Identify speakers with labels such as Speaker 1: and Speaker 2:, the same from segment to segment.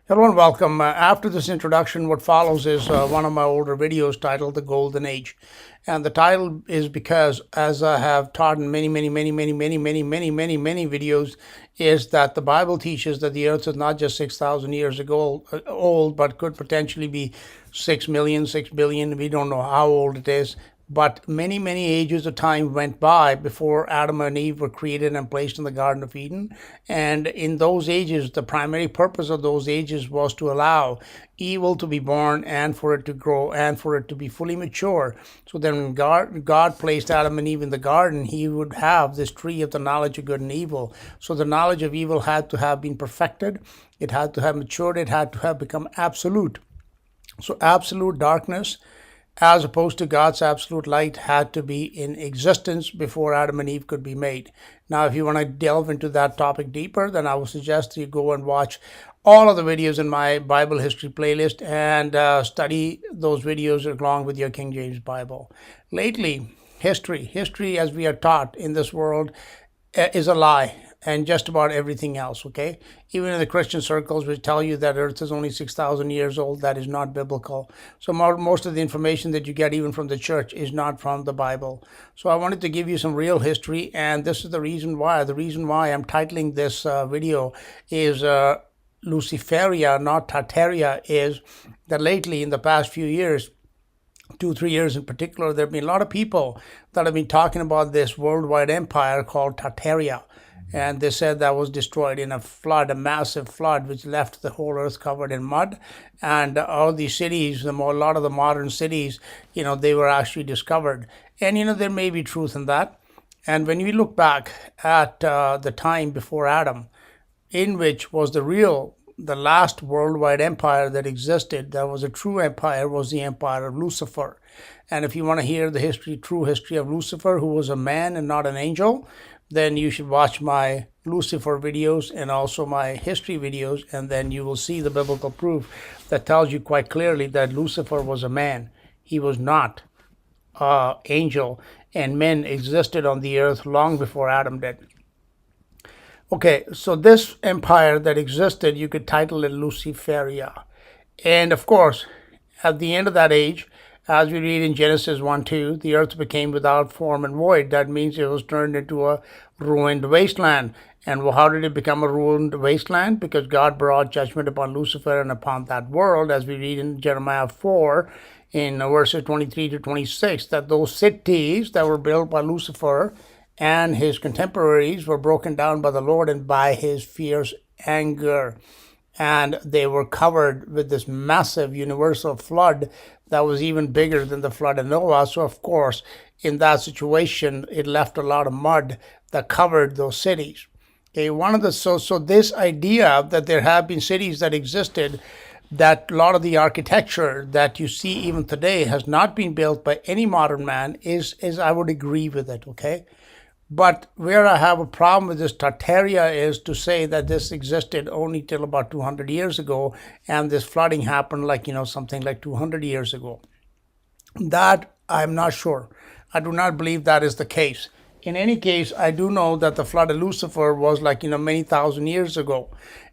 Speaker 1: Hello and welcome. After this introduction, what follows is one of my older videos titled The Golden Age. And the title is because, as I have taught in many videos, is that the Bible teaches that the earth is not just 6,000 years ago old, but could potentially be 6 million, 6 billion. We don't know how old it is. But many ages of time went by before Adam and Eve were created and placed in the Garden of Eden. And in those ages, the primary purpose of those ages was to allow evil to be born and for it to grow and for it to be fully mature. So then when God placed Adam and Eve in the garden, he would have this tree of the knowledge of good and evil. So the knowledge of evil had to have been perfected. It had to have matured. It had to have become absolute. So absolute darkness, as opposed to God's absolute light, had to be in existence before Adam and Eve could be made. Now, if you want to delve into that topic deeper, then I would suggest you go and watch all of the videos in my Bible history playlist and study those videos along with your King James Bible. Lately, history as we are taught in this world is a lie, and just about everything else, okay? Even in the Christian circles, which tell you that Earth is only 6,000 years old, that is not biblical. So most of the information that you get even from the church is not from the Bible. So I wanted to give you some real history, and this is the reason why. The reason why I'm titling this video is LUCIFERIA, not Tartaria, is that lately in the past few years, 2-3 years in particular, there have been a lot of people that have been talking about this worldwide empire called Tartaria. And they said that was destroyed in a flood, a massive flood, which left the whole earth covered in mud. And all these cities, a lot of the modern cities, they were actually discovered. And, there may be truth in that. And when we look back at the time before Adam, in which was the last worldwide empire that existed, that was a true empire, was the empire of Lucifer. And if you want to hear the true history of Lucifer, who was a man and not an angel, then you should watch my Lucifer videos and also my history videos, and then you will see the biblical proof that tells you quite clearly that Lucifer was a man. He was not an angel, and men existed on the earth long before Adam did. Okay, so this empire that existed, you could title it Luciferia. And of course, at the end of that age, as we read in Genesis 1:2, the earth became without form and void. That means it was turned into a ruined wasteland. And how did it become a ruined wasteland? Because God brought judgment upon Lucifer and upon that world, as we read in Jeremiah 4, in verses 23 to 26, that those cities that were built by Lucifer and his contemporaries were broken down by the Lord and by his fierce anger. And they were covered with this massive universal flood that was even bigger than the flood of Noah. So, of course, in that situation, it left a lot of mud that covered those cities. Okay, so this idea that there have been cities that existed, that a lot of the architecture that you see even today has not been built by any modern man, is I would agree with it, okay? But where I have a problem with this Tartaria is to say that this existed only till about 200 years ago, and this flooding happened something like 200 years ago. That I'm not sure. I do not believe that is the case. In any case, I do know that the flood of Lucifer was many thousand years ago.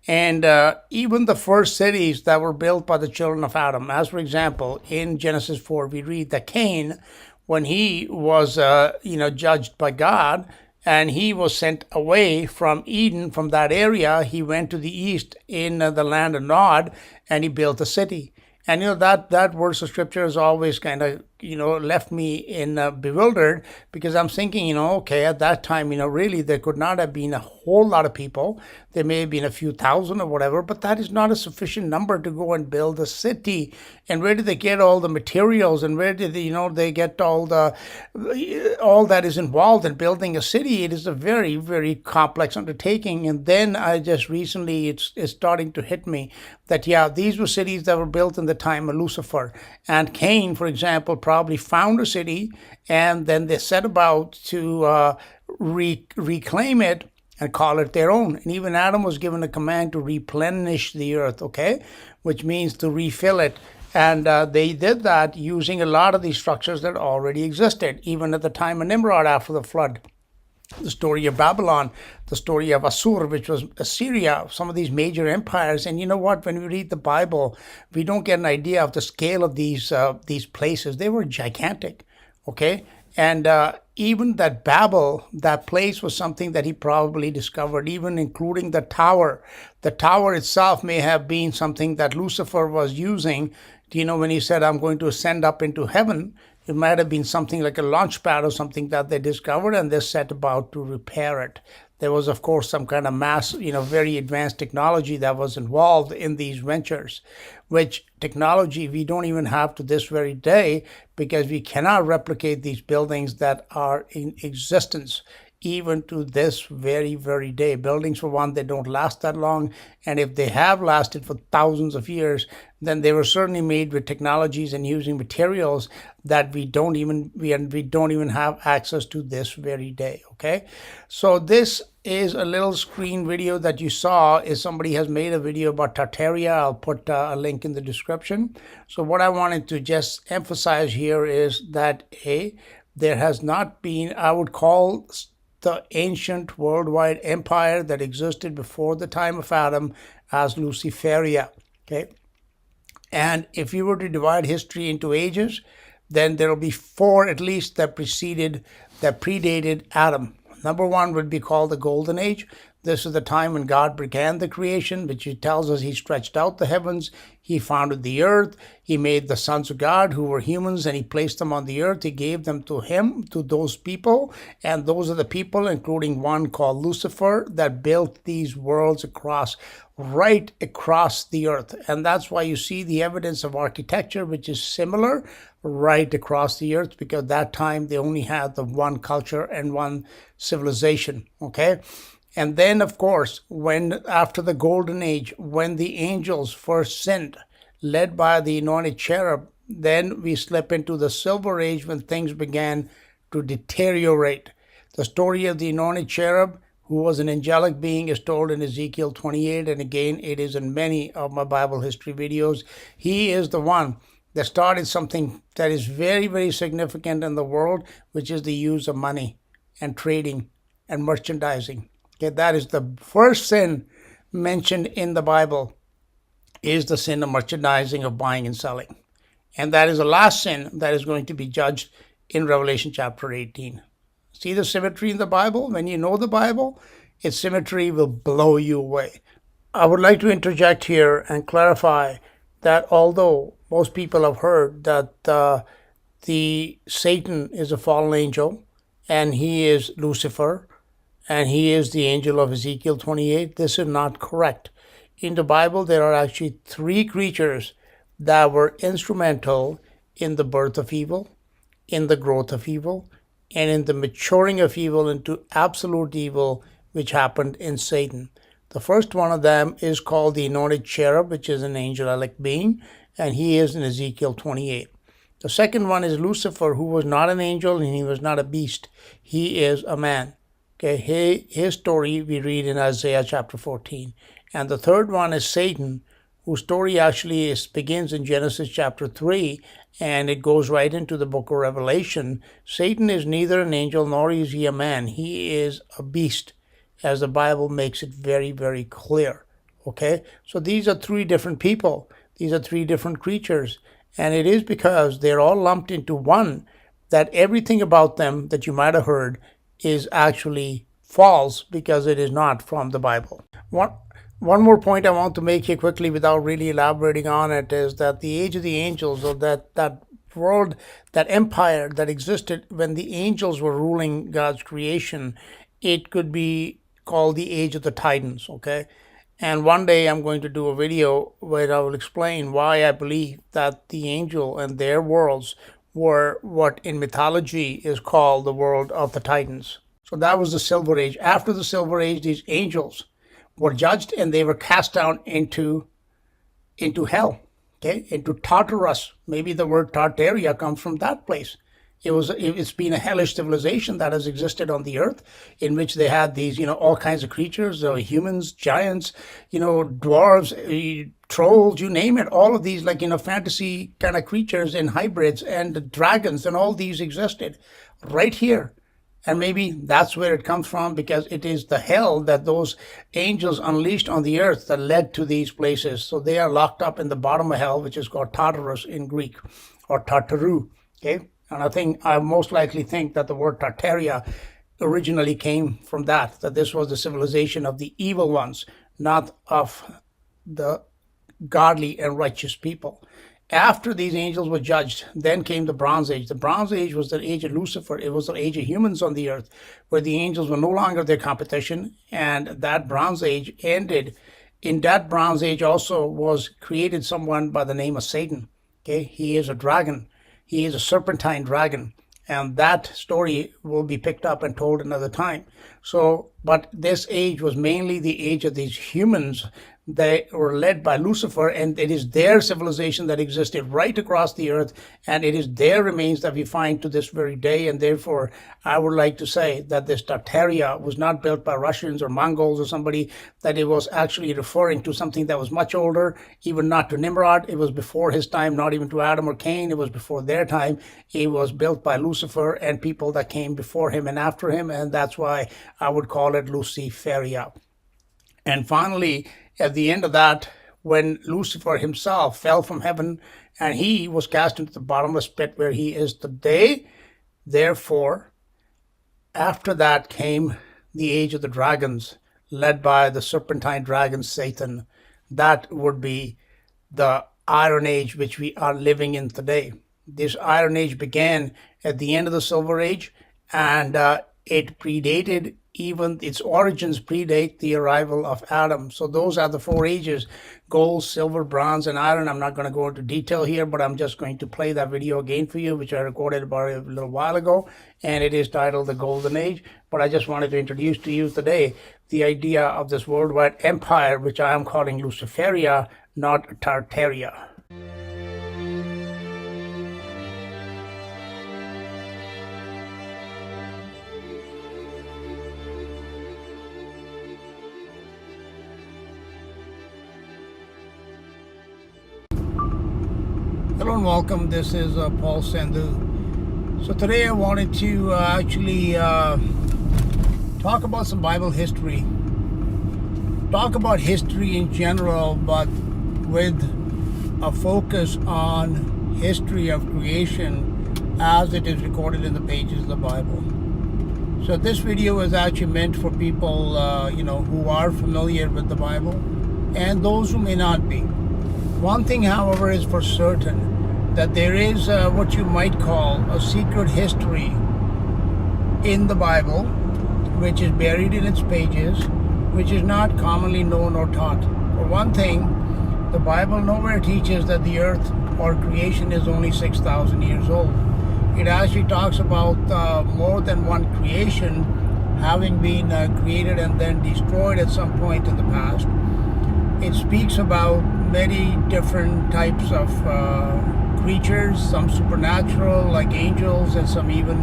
Speaker 1: And even the first cities that were built by the children of Adam, as for example, in Genesis 4, we read that Cain, when he was, judged by God, and he was sent away from Eden, from that area, he went to the east in the land of Nod, and he built a city. And that verse of scripture has always kind of left me in bewildered, because I'm thinking, okay, at that time, really there could not have been a whole lot of people. There may have been a few thousand or whatever, but that is not a sufficient number to go and build a city. And where did they get all the materials, and where did they get all that is involved in building a city? It is a very, very complex undertaking. And then I just recently, it's starting to hit me that, yeah, these were cities that were built in the time of Lucifer. And Cain, for example, probably found a city, and then they set about to reclaim it and call it their own. And even Adam was given a command to replenish the earth, okay, which means to refill it. And they did that using a lot of these structures that already existed, even at the time of Nimrod after the flood. the story of Babylon, the story of Assur, which was Assyria, some of these major empires. And you know what? When we read the Bible, we don't get an idea of the scale of these places. They were gigantic, okay? And even that Babel, that place was something that he probably discovered, even including the tower. The tower itself may have been something that Lucifer was using. You know, when he said, I'm going to ascend up into heaven, it might have been something like a launch pad or something that they discovered, and they set about to repair it. There was, of course, some kind of very advanced technology that was involved in these ventures, which technology we don't even have to this very day, because we cannot replicate these buildings that are in existence even to this very, very day. Buildings, for one, they don't last that long. And if they have lasted for thousands of years, then they were certainly made with technologies and using materials that we don't even have access to this very day. Okay, so this is a little screen video that you saw. Is somebody has made a video about Tartaria. I'll put a link in the description. So what I wanted to just emphasize here is that there has not been, I would call the ancient worldwide empire that existed before the time of Adam as Luciferia. Okay, and if you were to divide history into ages, then there will be four at least that predated Adam. Number one would be called the Golden Age. This is the time when God began the creation, which he tells us he stretched out the heavens, he founded the earth, he made the sons of God who were humans, and he placed them on the earth. He gave them to him, to those people, and those are the people, including one called Lucifer, that built these worlds right across the earth. And that's why you see the evidence of architecture, which is similar right across the earth, because that time they only had the one culture and one civilization. Okay. And then, of course, after the Golden Age, when the angels first sinned, led by the anointed cherub, then we slip into the Silver Age when things began to deteriorate. The story of the anointed cherub, who was an angelic being, is told in Ezekiel 28, and again, it is in many of my Bible history videos. He is the one that started something that is very, very significant in the world, which is the use of money and trading and merchandising. Okay, that is the first sin mentioned in the Bible, is the sin of merchandising, of buying and selling. And that is the last sin that is going to be judged in Revelation chapter 18. See the symmetry in the Bible? When you know the Bible, its symmetry will blow you away. I would like to interject here and clarify that although most people have heard that the Satan is a fallen angel and he is Lucifer, and he is the angel of Ezekiel 28. This is not correct. In the Bible, there are actually three creatures that were instrumental in the birth of evil, in the growth of evil, and in the maturing of evil into absolute evil, which happened in Satan. The first one of them is called the anointed cherub, which is an angelic being, and he is in Ezekiel 28. The second one is Lucifer, who was not an angel and he was not a beast. He is a man. Okay, his story we read in Isaiah chapter 14. And the third one is Satan, whose story actually begins in Genesis chapter 3, and it goes right into the book of Revelation. Satan is neither an angel nor is he a man. He is a beast, as the Bible makes it very, very clear. Okay, so these are three different people. These are three different creatures. And it is because they're all lumped into one that everything about them that you might have heard is actually false, because it is not from the Bible. One more point I want to make here quickly without really elaborating on it is that the age of the angels, or that world, that empire that existed when the angels were ruling God's creation, it could be called the age of the Titans. Okay, and one day I'm going to do a video where I will explain why I believe that the angel and their worlds were what in mythology is called the world of the Titans. So that was the Silver Age. After the Silver Age, these angels were judged and they were cast down into hell, okay, into Tartarus. Maybe the word Tartaria comes from that place. It's been a hellish civilization that has existed on the earth, in which they had these, all kinds of creatures, humans, giants, dwarves, trolls, you name it, all of these fantasy kind of creatures and hybrids and dragons, and all these existed right here. And maybe that's where it comes from, because it is the hell that those angels unleashed on the earth that led to these places. So they are locked up in the bottom of hell, which is called Tartarus in Greek, or Tartaru. Okay, and I most likely think that the word Tartaria originally came from that this was the civilization of the evil ones, not of the godly and righteous people. After these angels were judged, then came the Bronze Age. The Bronze Age was the age of Lucifer. It was the age of humans on the earth, where the angels were no longer their competition, and that Bronze Age ended. In that Bronze Age also was created someone by the name of Satan. Okay, he is a dragon. He is a serpentine dragon. And that story will be picked up and told another time. So, but this age was mainly the age of these humans. They were led by Lucifer, and it is their civilization that existed right across the earth, and it is their remains that we find to this very day. And therefore, I would like to say that this Tartaria was not built by Russians or Mongols or somebody, that it was actually referring to something that was much older, even not to Nimrod. It was before his time, not even to Adam or Cain. It was before their time. It was built by Lucifer and people that came before him and after him, and that's why I would call it Luciferia. And finally, at the end of that, when Lucifer himself fell from heaven and he was cast into the bottomless pit where he is today, therefore, after that came the age of the dragons, led by the serpentine dragon Satan. That would be the Iron Age which we are living in today. This Iron Age began at the end of the Silver Age, and it predated, even its origins predate the arrival of Adam. So those are the 4 ages: gold, silver, bronze, and iron. I'm not going to go into detail here, but I'm just going to play that video again for you, which I recorded about a little while ago, and it is titled The Golden Age. But I just wanted to introduce to you today the idea of this worldwide empire, which I am calling Luciferia, not Tartaria. Hello and welcome. This is Paul Sandhu. So today I wanted to actually talk about some Bible history. Talk about history in general, but with a focus on history of creation as it is recorded in the pages of the Bible. So this video is actually meant for people who are familiar with the Bible and those who may not be. One thing, however, is for certain, that there is what you might call a secret history in the Bible, which is buried in its pages, which is not commonly known or taught. For one thing, the Bible nowhere teaches that the earth or creation is only 6,000 years old. It actually talks about more than one creation having been created and then destroyed at some point in the past. It speaks about many different types of creatures, some supernatural like angels, and some even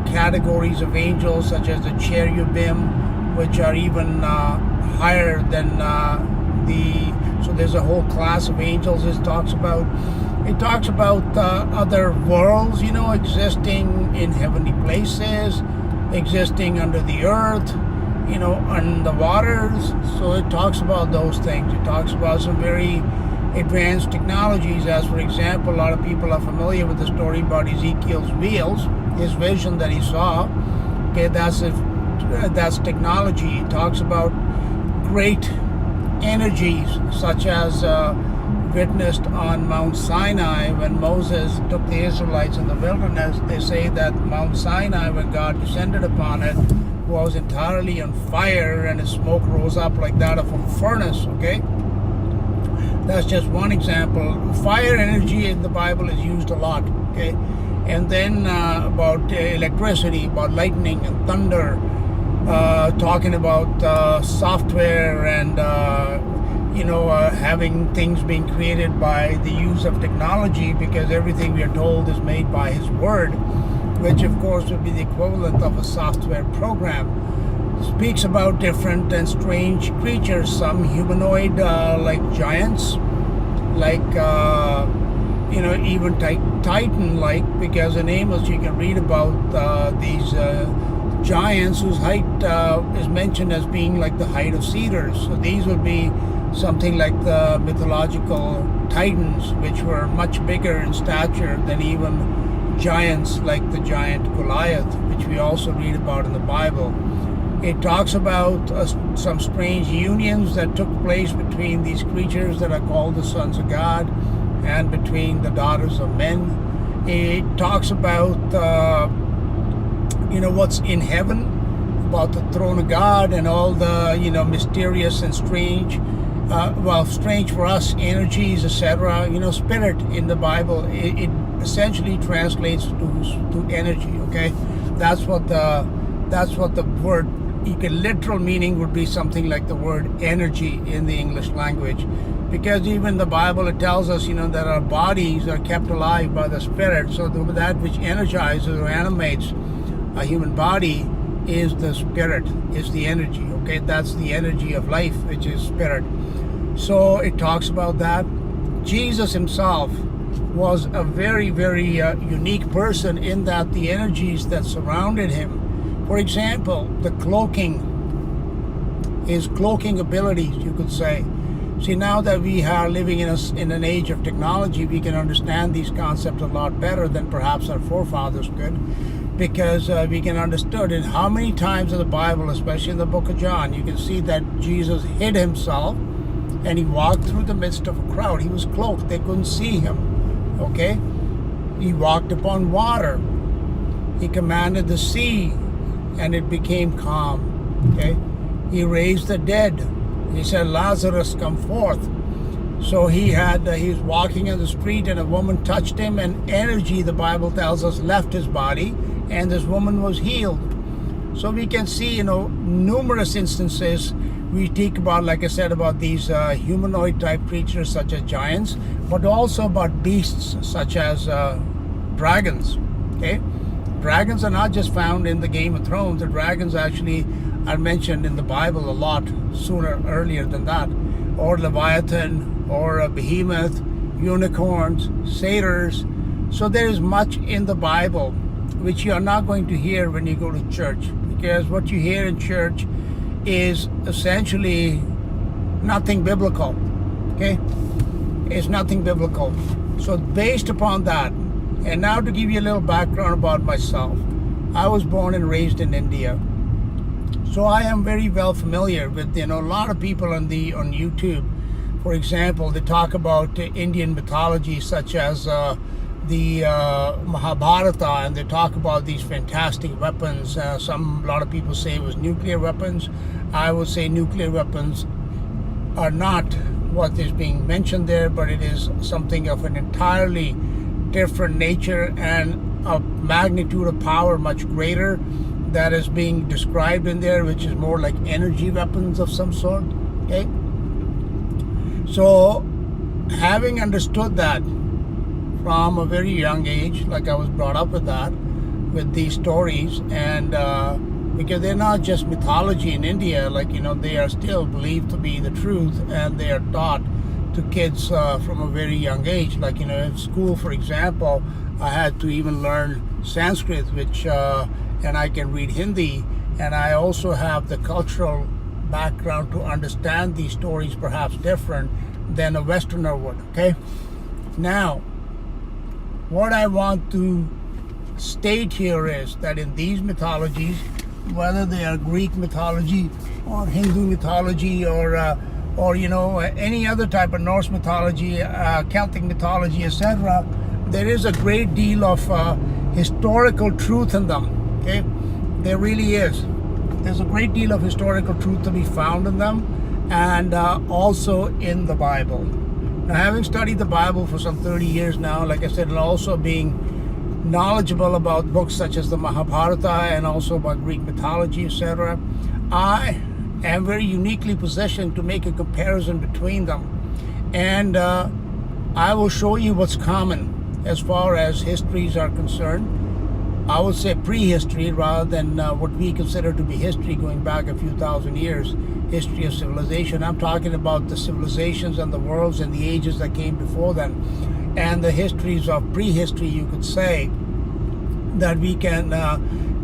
Speaker 1: categories of angels such as the cherubim, which are even higher than so there's a whole class of angels it talks about. It talks about other worlds, existing in heavenly places, existing under the earth, on the waters. So it talks about those things. It talks about some very advanced technologies, as for example, a lot of people are familiar with the story about Ezekiel's wheels, his vision that he saw. Okay, that's technology. It talks about great energies, such as witnessed on Mount Sinai when Moses took the Israelites in the wilderness. They say that Mount Sinai, when God descended upon it, was entirely on fire, and the smoke rose up like that of a furnace. Okay, that's just one example. Fire energy in the Bible is used a lot. Okay, and then about electricity, about lightning and thunder, talking about software and having things being created by the use of technology, because everything we are told is made by His Word, which of course would be the equivalent of a software program. Speaks about different and strange creatures, some humanoid like giants, like even Titan-like, because in Amos you can read about these giants whose height is mentioned as being like the height of cedars. So these would be something like the mythological Titans, which were much bigger in stature than even giants like the giant Goliath, which we also read about in the Bible. It talks about some strange unions that took place between these creatures that are called the sons of God and between the daughters of men. It talks about what's in heaven, about the throne of God and all the mysterious and strange, strange for us, energies, etc. Spirit in the Bible, it essentially translates to energy. Okay, that's what the word. Literal meaning would be something like the word energy in the English language, because even the Bible, it tells us that our bodies are kept alive by the Spirit. So that which energizes or animates a human body is the Spirit, is the energy. Okay, that's the energy of life, which is Spirit. So it talks about that. Jesus himself was a very, very unique person in that the energies that surrounded him, for example, the cloaking, his cloaking abilities, you could say. See, now that we are living in an age of technology, we can understand these concepts a lot better than perhaps our forefathers could, because we can understand it. How many times in the Bible, especially in the book of John, you can see that Jesus hid himself and he walked through the midst of a crowd. He was cloaked. They couldn't see him. Okay? He walked upon water. He commanded the sea and it became calm. Okay? He raised the dead. He said, Lazarus, come forth. So he was walking in the street and a woman touched him, and energy, the Bible tells us, left his body, and this woman was healed. So we can see, numerous instances. We speak about, like I said, about these humanoid type creatures such as giants, but also about beasts such as dragons. Okay? Dragons are not just found in the Game of Thrones. The dragons actually are mentioned in the Bible a lot earlier than that. Or Leviathan, or Behemoth, unicorns, satyrs. So there is much in the Bible which you are not going to hear when you go to church, because what you hear in church is essentially nothing biblical. Okay? It's nothing biblical. So based upon that, and now to give you a little background about myself, I was born and raised in India. So I am very well familiar with, a lot of people on YouTube, for example, they talk about Indian mythology such as the Mahabharata, and they talk about these fantastic weapons. A lot of people say it was nuclear weapons. I would say nuclear weapons are not what is being mentioned there, but it is something of an entirely different nature and a magnitude of power much greater that is being described in there, which is more like energy weapons of some sort. Okay, so having understood that from a very young age, like I was brought up with that, with these stories, and because they're not just mythology in India, they are still believed to be the truth, and they are taught to kids from a very young age. In school, for example, I had to even learn Sanskrit, which and I can read Hindi, and I also have the cultural background to understand these stories perhaps different than a Westerner would. Okay, now what I want to state here is that in these mythologies, whether they are Greek mythology or Hindu mythology or any other type of Norse mythology, Celtic mythology, etc., there is a great deal of historical truth in them. Okay, there really is. There's a great deal of historical truth to be found in them, and also in the Bible. Now, having studied the Bible for some 30 years now, like I said, and also being knowledgeable about books such as the Mahabharata and also about Greek mythology, etc., I am very uniquely positioned to make a comparison between them. And I will show you what's common as far as histories are concerned. I would say prehistory rather than what we consider to be history going back a few thousand years, history of civilization. I'm talking about the civilizations and the worlds and the ages that came before them, and the histories of prehistory, you could say, that we can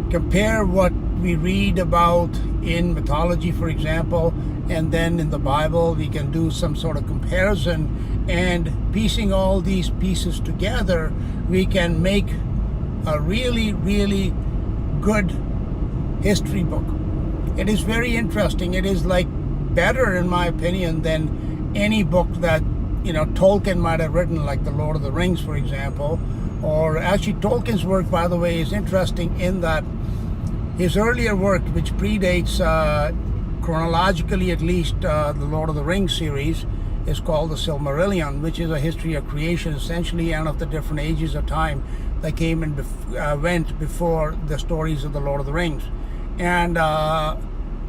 Speaker 1: compare what we read about in mythology, for example, and then in the Bible. We can do some sort of comparison, and piecing all these pieces together, we can make a really, really good history book. It is very interesting. It is like better, in my opinion, than any book that Tolkien might have written, like The Lord of the Rings, for example. Or actually, Tolkien's work, by the way, is interesting in that his earlier work, which predates chronologically at least the Lord of the Rings series, is called the Silmarillion, which is a history of creation, essentially, and of the different ages of time that came and went before the stories of the Lord of the Rings. And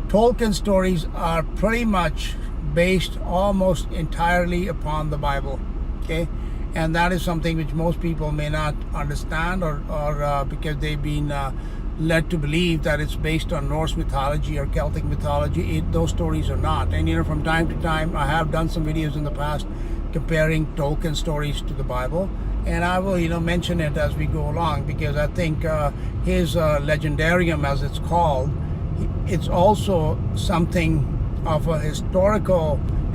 Speaker 1: Tolkien's stories are pretty much based almost entirely upon the Bible, okay? And that is something which most people may not understand, or because they've been led to believe that it's based on Norse mythology or Celtic mythology. Those stories are not. And from time to time, I have done some videos in the past comparing Tolkien stories to the Bible, and I will mention it as we go along, because I think his legendarium, as it's called, it's also something of a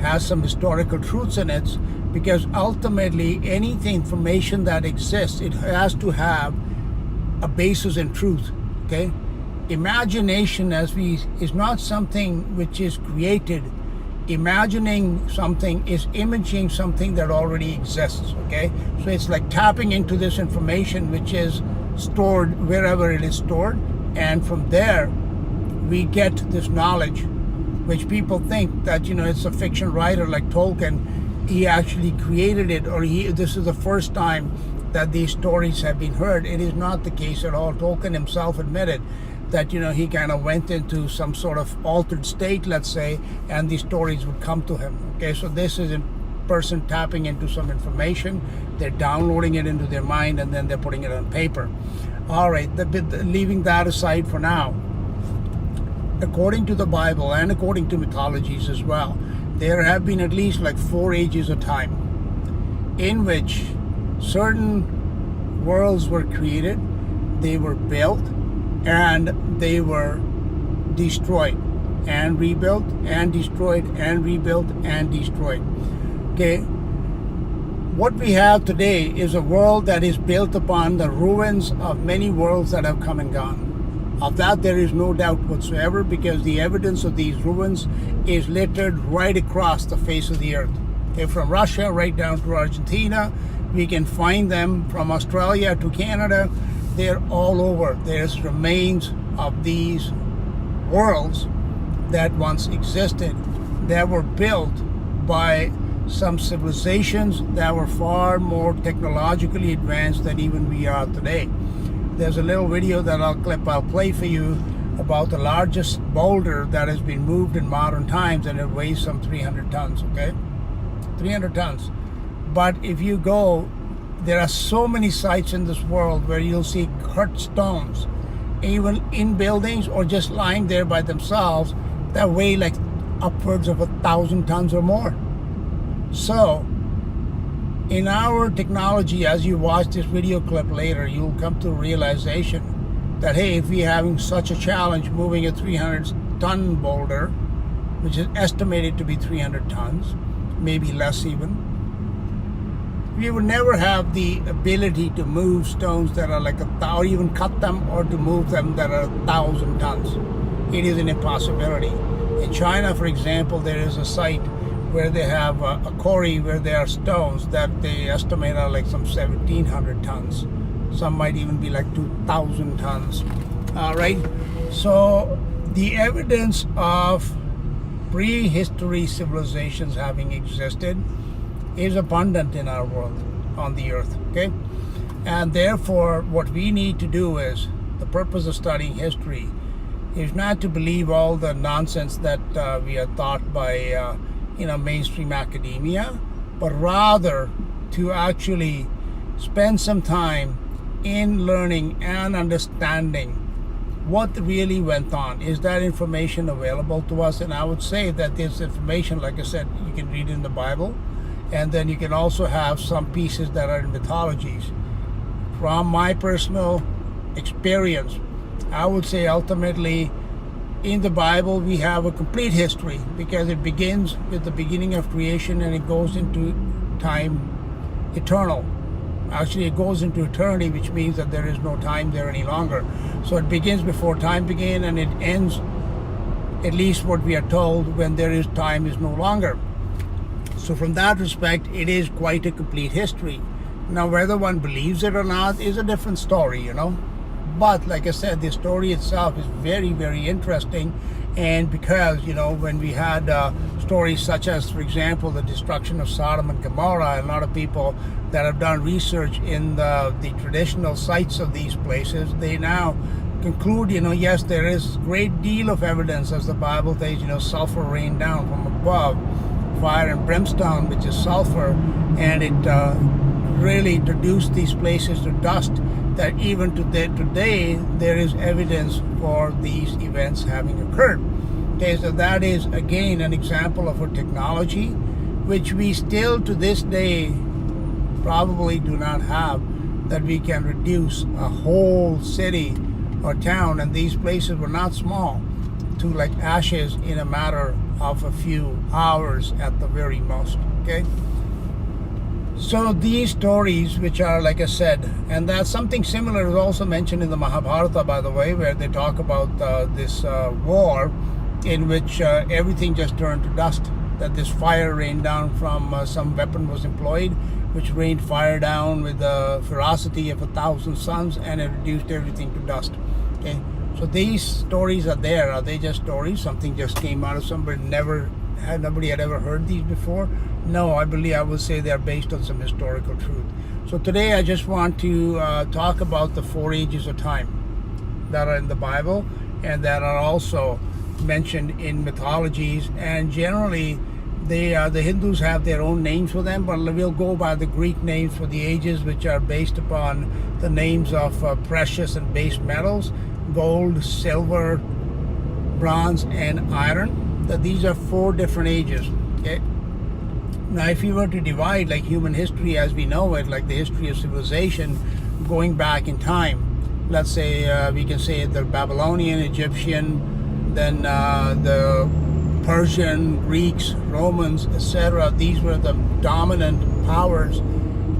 Speaker 1: has some historical truths in it, because ultimately any information that exists, it has to have a basis in truth, okay? Imagination is not something which is created. Imagining something is imaging something that already exists, okay? So it's like tapping into this information which is stored wherever it is stored, and from there we get this knowledge, which people think that it's a fiction writer like Tolkien, he actually created it, or this is the first time that these stories have been heard. It is not the case at all. Tolkien himself admitted that he kind of went into some sort of altered state, let's say, and these stories would come to him. Okay, so this is a person tapping into some information, they're downloading it into their mind, and then they're putting it on paper. All right, leaving that aside for now, according to the Bible and according to mythologies as well, there have been at least like 4 ages of time in which certain worlds were created, they were built, and they were destroyed and rebuilt and destroyed and rebuilt and destroyed. Okay, what we have today is a world that is built upon the ruins of many worlds that have come and gone. Of that there is no doubt whatsoever, because the evidence of these ruins is littered right across the face of the earth. Okay, from Russia right down to Argentina, we can find them. From Australia to Canada, they're all over. There's remains of these worlds that once existed, that were built by some civilizations that were far more technologically advanced than even we are today. There's a little video that I'll play for you about the largest boulder that has been moved in modern times, and it weighs some 300 tons, okay? 300 tons. But if you go, there are so many sites in this world where you'll see cut stones, even in buildings or just lying there by themselves, that weigh like upwards of 1,000 tons or more. So, in our technology, as you watch this video clip later, you'll come to a realization that, hey, if we're having such a challenge moving a 300-ton boulder, which is estimated to be 300 tons, maybe less even, we would never have the ability to move stones that are like or even cut them, or to move them that are 1,000 tons. It is an impossibility. In China, for example, there is a site where they have a quarry where there are stones that they estimate are like some 1,700 tons. Some might even be like 2,000 tons. All right. So the evidence of prehistory civilizations having existed is abundant in our world, on the earth, okay? And therefore, what we need to do is, the purpose of studying history is not to believe all the nonsense that we are taught by mainstream academia, but rather to actually spend some time in learning and understanding what really went on. Is that information available to us? And I would say that this information, like I said, you can read in the Bible, and then you can also have some pieces that are in mythologies. From my personal experience, I would say ultimately in the Bible we have a complete history, because it begins with the beginning of creation and it goes into time eternal. Actually, it goes into eternity, which means that there is no time there any longer. So it begins before time began, and it ends, at least what we are told, when there is time is no longer. So from that respect, it is quite a complete history. Now, whether one believes it or not is a different story, you know. But like I said, the story itself is very, very interesting. And because, you know, when we had stories such as, for example, the destruction of Sodom and Gomorrah, a lot of people that have done research in the traditional sites of these places, they now conclude, you know, yes, there is a great deal of evidence, as the Bible says, you know, sulfur rained down from above, fire and brimstone, which is sulfur, and it really reduced these places to dust, that even today there is evidence for these events having occurred. Okay, so that is again an example of a technology which we still to this day probably do not have, that we can reduce a whole city or town, and these places were not small, to like ashes in a matter of a few hours at the very most. Okay, so these stories, which are, like I said, and that's something similar is also mentioned in the Mahabharata, by the way, where they talk about this war in which everything just turned to dust, that this fire rained down from some weapon was employed, which rained fire down with the ferocity of 1,000 suns, and it reduced everything to dust. Okay, so these stories are there. Are they just stories? Something just came out of somebody, nobody had ever heard these before? No, I would say they're based on some historical truth. So today I just want to talk about the 4 ages of time that are in the Bible, and that are also mentioned in mythologies. And generally, the Hindus have their own names for them, but we'll go by the Greek names for the ages, which are based upon the names of precious and base metals: gold, silver, bronze, and iron. That these are 4 different ages. Okay. Now, if you were to divide like human history as we know it, like the history of civilization going back in time, let's say we can say the Babylonian, Egyptian, then the Persian, Greeks, Romans, etc. These were the dominant powers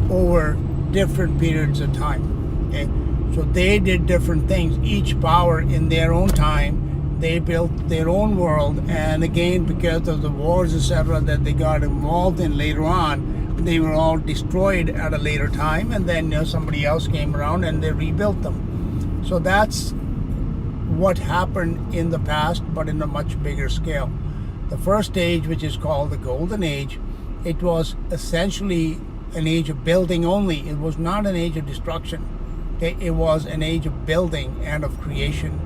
Speaker 1: over different periods of time. Okay, so they did different things. Each power in their own time, they built their own world, and again, because of the wars, etc., that they got involved in later on, they were all destroyed at a later time, and then, you know, somebody else came around and they rebuilt them. So that's what happened in the past, but in a much bigger scale. The first age, which is called the Golden Age, it was essentially an age of building only. It was not an age of destruction. Okay? It was an age of building and of creation.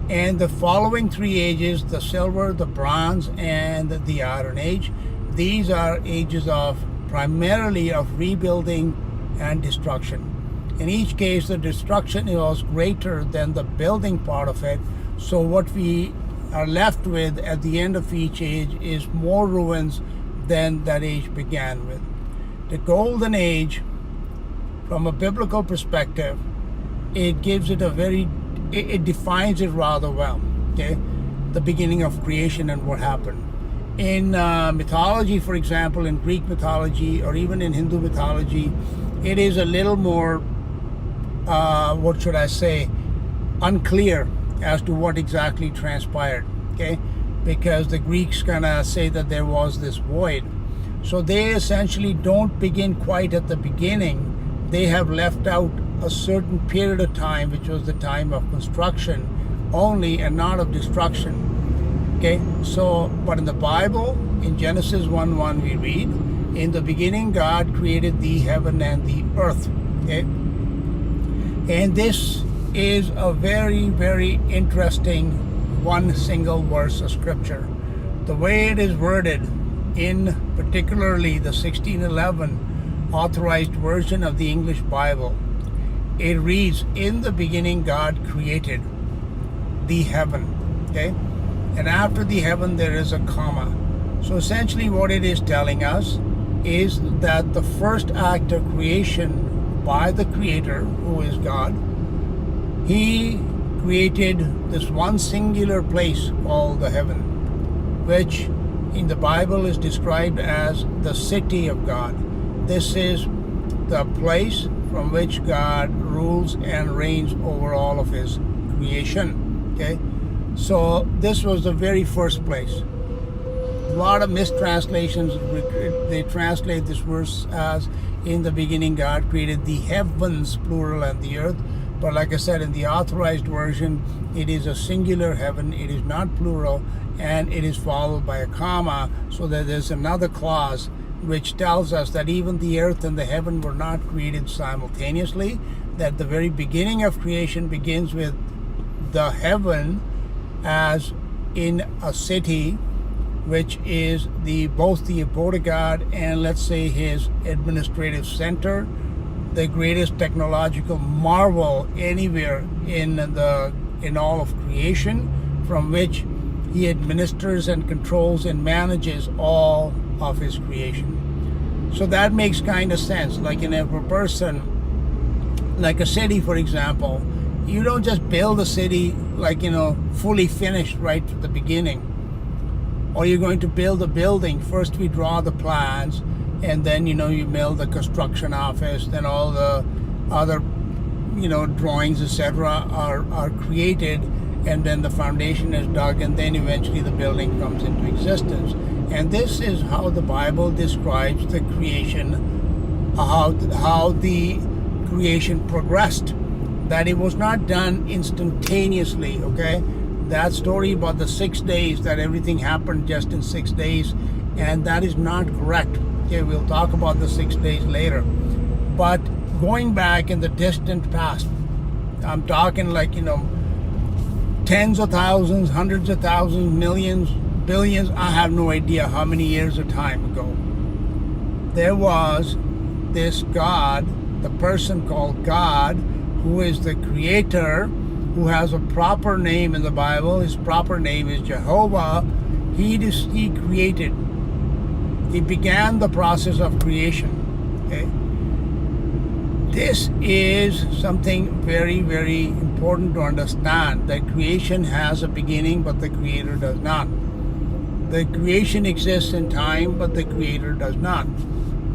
Speaker 1: And the following 3 ages, the Silver, the Bronze, and the Iron Age, these are ages of primarily of rebuilding and destruction. In each case, the destruction was greater than the building part of it. So what we are left with at the end of each age is more ruins than that age began with. The Golden Age, from a biblical perspective, it gives it a very, it defines it rather well. Okay, the beginning of creation and what happened. In mythology, for example, in Greek mythology or even in Hindu mythology, it is a little more, what should I say, unclear as to what exactly transpired. Okay, because the Greeks kind of say that there was this void. So they essentially don't begin quite at the beginning. They have left out a certain period of time, which was the time of construction only and not of destruction. Okay, so, but in the Bible, in Genesis 1:1, we read, in the beginning God created the heaven and the earth. Okay, and this is a very, very interesting one single verse of scripture. The way it is worded in particularly the 1611 authorized version of the English Bible, it reads, in the beginning God created the heaven. Okay? And after the heaven there is a comma. So essentially what it is telling us is that the first act of creation by the Creator, who is God, He created this one singular place called the heaven, which in the Bible is described as the city of God. This is the place from which God rules and reigns over all of His creation. Okay? So this was the very first place. A lot of mistranslations, they translate this verse as, in the beginning God created the heavens, plural, and the earth. But like I said, in the authorized version, it is a singular heaven, it is not plural, and it is followed by a comma, so that there's another clause which tells us that even the earth and the heaven were not created simultaneously, that the very beginning of creation begins with the heaven as in a city, which is both the abode of God and, let's say, His administrative center, the greatest technological marvel anywhere in all of creation, from which He administers and controls and manages all of His creation. So that makes kind of sense. Like in a person, like a city, for example, you don't just build a city like, fully finished right from the beginning. Or you're going to build a building. First we draw the plans, and then you build the construction office, then all the other drawings, etc. are created, and then the foundation is dug, and then eventually the building comes into existence. And this is how the Bible describes the creation, how the creation progressed, that it was not done instantaneously. Okay, that story about the 6 days, that everything happened just in 6 days, and that is not correct. Okay, we'll talk about the 6 days later. But going back in the distant past, I'm talking like, tens of thousands, hundreds of thousands, millions, billions, I have no idea how many years of time ago, there was this God, the person called God, who is the Creator, who has a proper name in the Bible. His proper name is Jehovah. He created. He began the process of creation. Okay? This is something very, very important to understand, that creation has a beginning, but the Creator does not. The creation exists in time, but the Creator does not.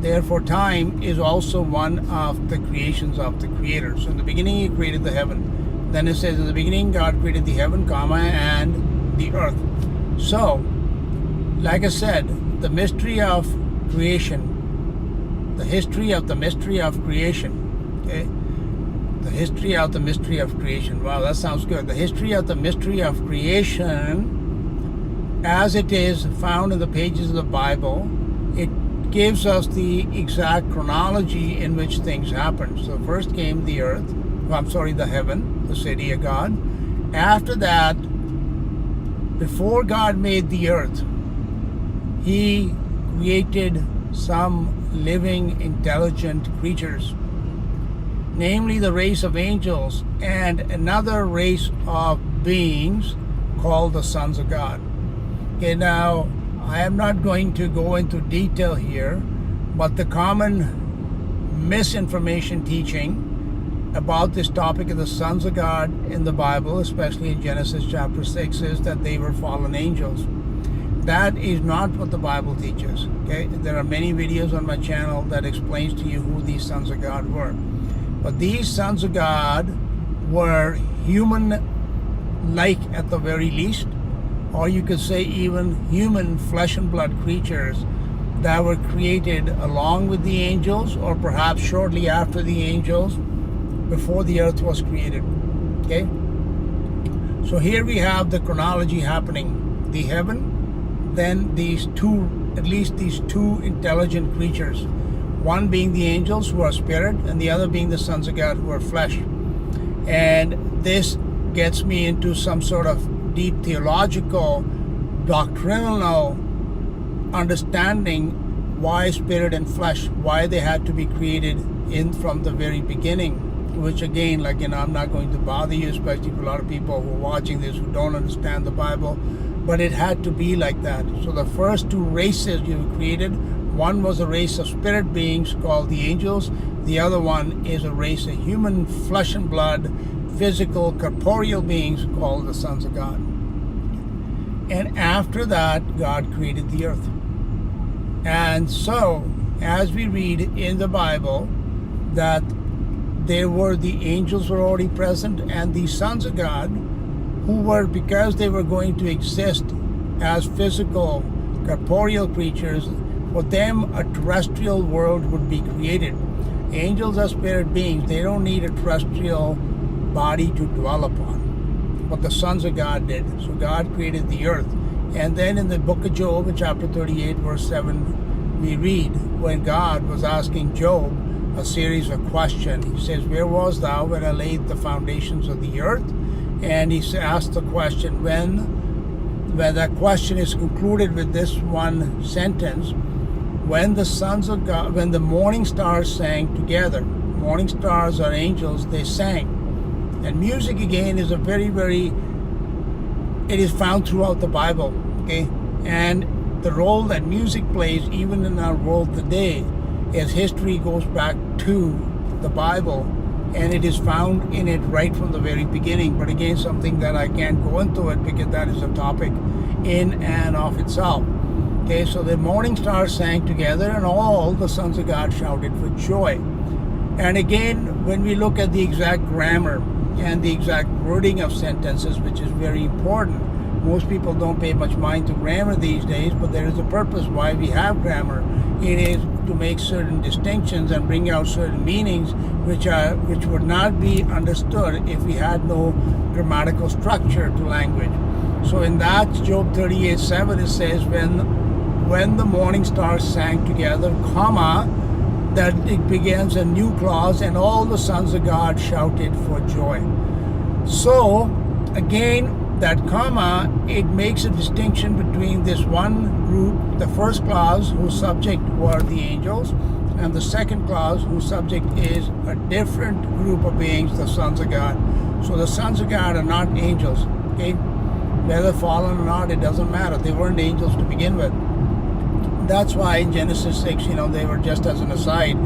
Speaker 1: Therefore, time is also one of the creations of the Creator. So in the beginning, He created the heaven. Then it says, in the beginning, God created the heaven, comma, and the earth. So, like I said, the mystery of creation, the history of the mystery of creation, okay? The history of the mystery of creation. Wow, that sounds good. The history of the mystery of creation, as it is found in the pages of the Bible, it gives us the exact chronology in which things happened. So first came the earth, the heaven, the city of God. After that, before God made the earth, He created some living, intelligent creatures, namely the race of angels and another race of beings called the sons of God. Okay, now, I am not going to go into detail here, but the common misinformation teaching about this topic of the sons of God in the Bible, especially in Genesis chapter 6, is that they were fallen angels. That is not what the Bible teaches. Okay, there are many videos on my channel that explains to you who these sons of God were. But these sons of God were human-like at the very least, or you could say even human flesh and blood creatures that were created along with the angels, or perhaps shortly after the angels, before the earth was created. Okay? So here we have the chronology happening. The heaven, then at least these two intelligent creatures. One being the angels, who are spirit, and the other being the sons of God, who are flesh. And this gets me into some sort of deep theological, doctrinal understanding why spirit and flesh, why they had to be created from the very beginning. which again, like, I'm not going to bother you, especially for a lot of people who are watching this who don't understand the Bible, but it had to be like that. So the first two races you created, one was a race of spirit beings called the angels. The other one is a race of human flesh and blood, physical, corporeal beings called the sons of God. And after that, God created the earth. And so, as we read in the Bible, that the angels were already present, and the sons of God, who were, because they were going to exist as physical, corporeal creatures, for them a terrestrial world would be created. Angels are spirit beings. They don't need a terrestrial body to dwell upon. But the sons of God did. So God created the earth. And then in the book of Job, in chapter 38, verse 7, we read when God was asking Job a series of questions. He says, "Where was thou when I laid the foundations of the earth?" And he asked the question, when that question is concluded with this one sentence, when the sons of God, when the morning stars sang together, morning stars are angels, they sang. And music, again, is a very, very, it is found throughout the Bible, okay? And the role that music plays, even in our world today, as history goes back to the Bible, and it is found in it right from the very beginning. But again, something that I can't go into it because that is a topic in and of itself. Okay, so the morning stars sang together, and all the sons of God shouted for joy. And again, when we look at the exact grammar and the exact wording of sentences, which is very important, most people don't pay much mind to grammar these days, but there is a purpose why we have grammar. It is to make certain distinctions and bring out certain meanings which would not be understood if we had no grammatical structure to language. So in that Job 38:7, it says, when the morning stars sang together, comma, that it begins a new clause, and all the sons of God shouted for joy. So again, that comma, it makes a distinction between this one group, the first clause whose subject were the angels, and the second clause whose subject is a different group of beings, the sons of God. So the sons of God are not angels, okay? Whether fallen or not, it doesn't matter. They weren't angels to begin with. That's why in Genesis 6, they were, just as an aside,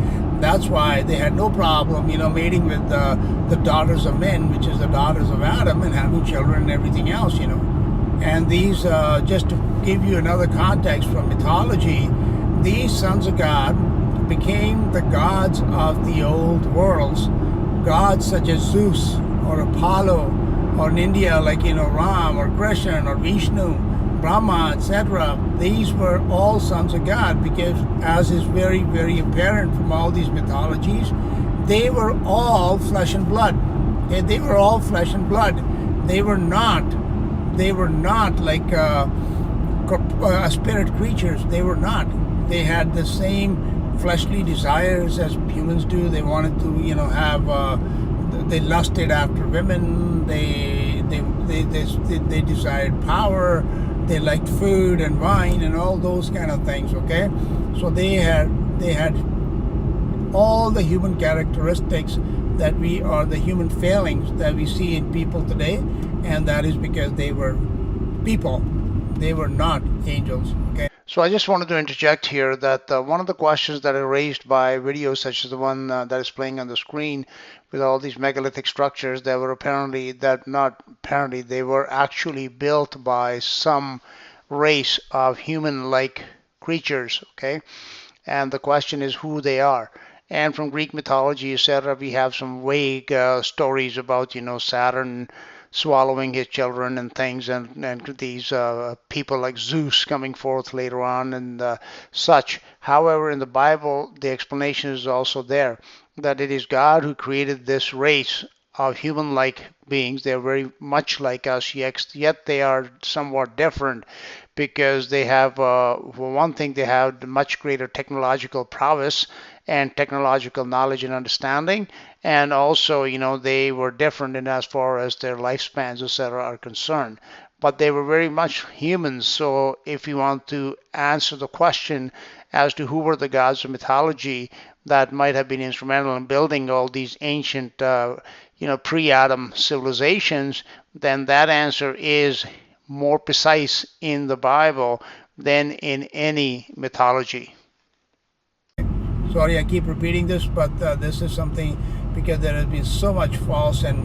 Speaker 1: that's why they had no problem, mating with the daughters of men, which is the daughters of Adam, and having children and everything else, And these, just to give you another context from mythology, these sons of God became the gods of the old worlds. Gods such as Zeus or Apollo, or in India, like, Ram or Krishna or Vishnu, Brahma, etc. These were all sons of God because, as is very, very apparent from all these mythologies, they were all flesh and blood. Okay? They were all flesh and blood. They were not like spirit creatures. They were not. They had the same fleshly desires as humans do. They wanted to, they lusted after women. They desired power. They liked food and wine and all those kind of things, okay? So they had all the human characteristics that the human failings that we see in people today, and that is because they were people. They were not angels, okay? So I just wanted to interject here that one of the questions that are raised by videos such as the one that is playing on the screen with all these megalithic structures that were they were actually built by some race of human-like creatures, okay? And the question is who they are. And from Greek mythology, etc., we have some vague stories about, Saturn swallowing his children and things, and these people like Zeus coming forth later on and such. However, in the Bible, the explanation is also there, that it is God who created this race of human-like beings. They're very much like us, yet they are somewhat different because they have, for one thing, they have much greater technological prowess and technological knowledge and understanding, and also, they were different in as far as their lifespans, etc., are concerned. But they were very much humans. So if you want to answer the question as to who were the gods of mythology, that might have been instrumental in building all these ancient, pre-Adam civilizations, then that answer is more precise in the Bible than in any mythology. Sorry, I keep repeating this, but this is something because there has been so much false and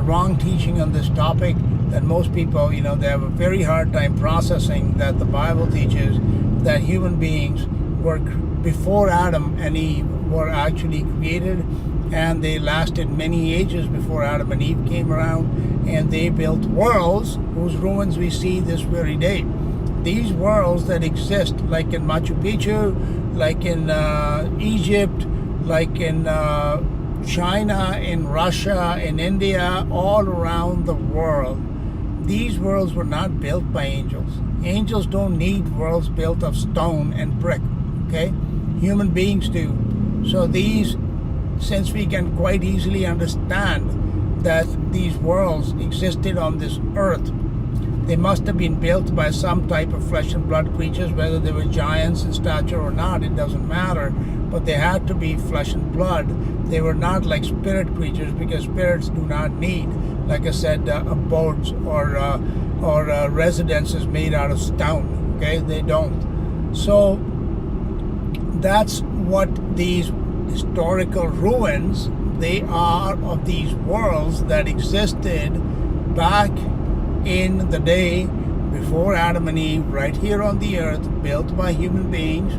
Speaker 1: wrong teaching on this topic that most people, they have a very hard time processing that the Bible teaches that human beings were before Adam and Eve were actually created, and they lasted many ages before Adam and Eve came around, and they built worlds whose ruins we see this very day. These worlds that exist, like in Machu Picchu, like in Egypt, like in China, in Russia, in India, all around the world, these worlds were not built by angels. Angels don't need worlds built of stone and brick, okay? Human beings do. So these, since we can quite easily understand that these worlds existed on this earth, they must have been built by some type of flesh and blood creatures, whether they were giants in stature or not, it doesn't matter. But they had to be flesh and blood. They were not like spirit creatures, because spirits do not need, like I said, abodes or residences made out of stone. Okay, they don't. So that's what these historical ruins, they are, of these worlds that existed back in the day before Adam and Eve, right here on the earth, built by human beings.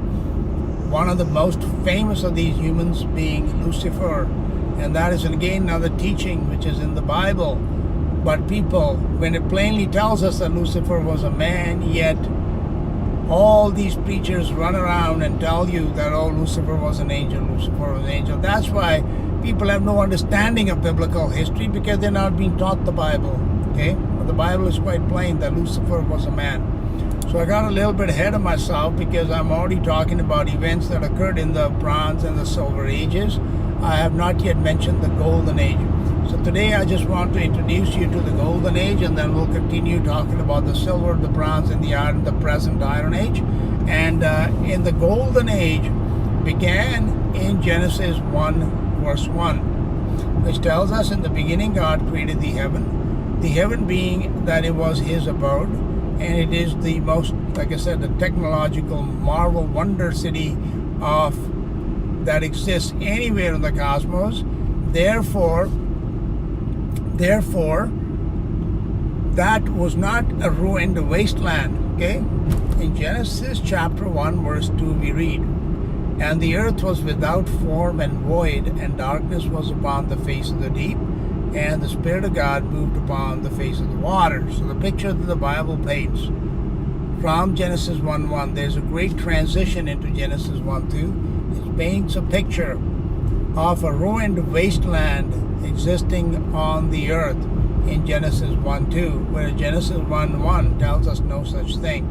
Speaker 1: One of the most famous of these humans being Lucifer, and that is again another teaching which is in the Bible. But people, when it plainly tells us that Lucifer was a man, yet all these preachers run around and tell you that, oh, Lucifer was an angel, Lucifer was an angel. That's why people have no understanding of biblical history, because they're not being taught the Bible. Okay, but the Bible is quite plain that Lucifer was a man. So I got a little bit ahead of myself, because I'm already talking about events that occurred in the Bronze and the Silver Ages. I have not yet mentioned the Golden Age. So today I just want to introduce you to the Golden Age, and then we'll continue talking about the Silver, the Bronze, and the Iron, the present Iron Age. And in the Golden Age began in Genesis 1 verse 1, which tells us, in the beginning God created the heaven being that it was his abode, and it is the most, like I said, the technological marvel wonder city of that exists anywhere in the cosmos. Therefore, that was not a ruined wasteland. Okay, in Genesis chapter 1 verse 2 we read, and the earth was without form and void, and darkness was upon the face of the deep, and the Spirit of God moved upon the face of the waters. So the picture that the Bible paints from Genesis 1:1, there's a great transition into Genesis 1:2. It paints a picture of a ruined wasteland existing on the earth in Genesis 1:2, where Genesis 1:1 tells us no such thing.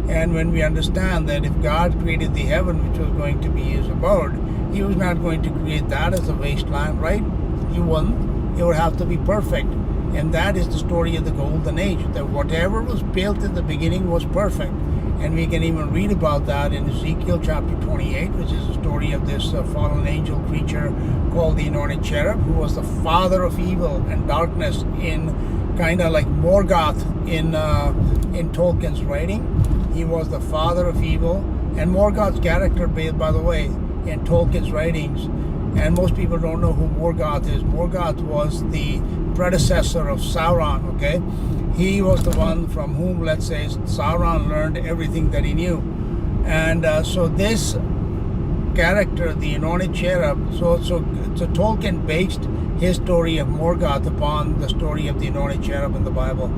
Speaker 1: And when we understand that if God created the heaven, which was going to be his abode, he was not going to create that as a wasteland, right? He wouldn't. It would have to be perfect. And that is the story of the Golden Age, that whatever was built in the beginning was perfect. And we can even read about that in Ezekiel chapter 28, which is the story of this fallen angel creature called the anointed cherub, who was the father of evil and darkness, in kind of like Morgoth in Tolkien's writing. He was the father of evil. And Morgoth's character, by the way, in Tolkien's writings, and most people don't know who Morgoth is. Morgoth was the predecessor of Sauron, okay? He was the one from whom, let's say, Sauron learned everything that he knew. And so this character, the anointed cherub, so Tolkien based his story of Morgoth upon the story of the anointed cherub in the Bible.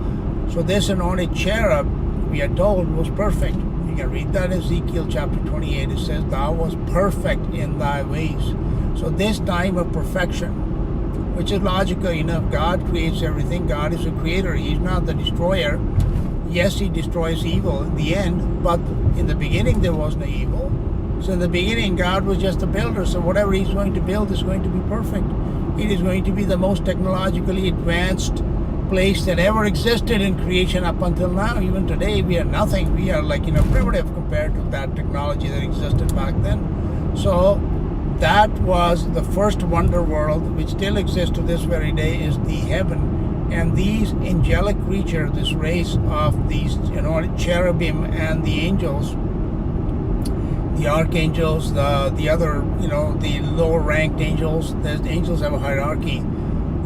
Speaker 1: So this anointed cherub, we are told, was perfect. You can read that in Ezekiel chapter 28. It says, thou was perfect in thy ways. So this time of perfection, which is logical enough, God creates everything. God is a creator. He's not the destroyer. Yes, he destroys evil in the end, but in the beginning there was no evil. So in the beginning, God was just a builder. So whatever he's going to build is going to be perfect. It is going to be the most technologically advanced place that ever existed in creation up until now. Even today, we are nothing. We are like, primitive compared to that technology that existed back then. So that was the first wonder world, which still exists to this very day, is the heaven. And these angelic creatures, this race of these, cherubim and the angels, the archangels, the other, the lower ranked angels. The angels have a hierarchy,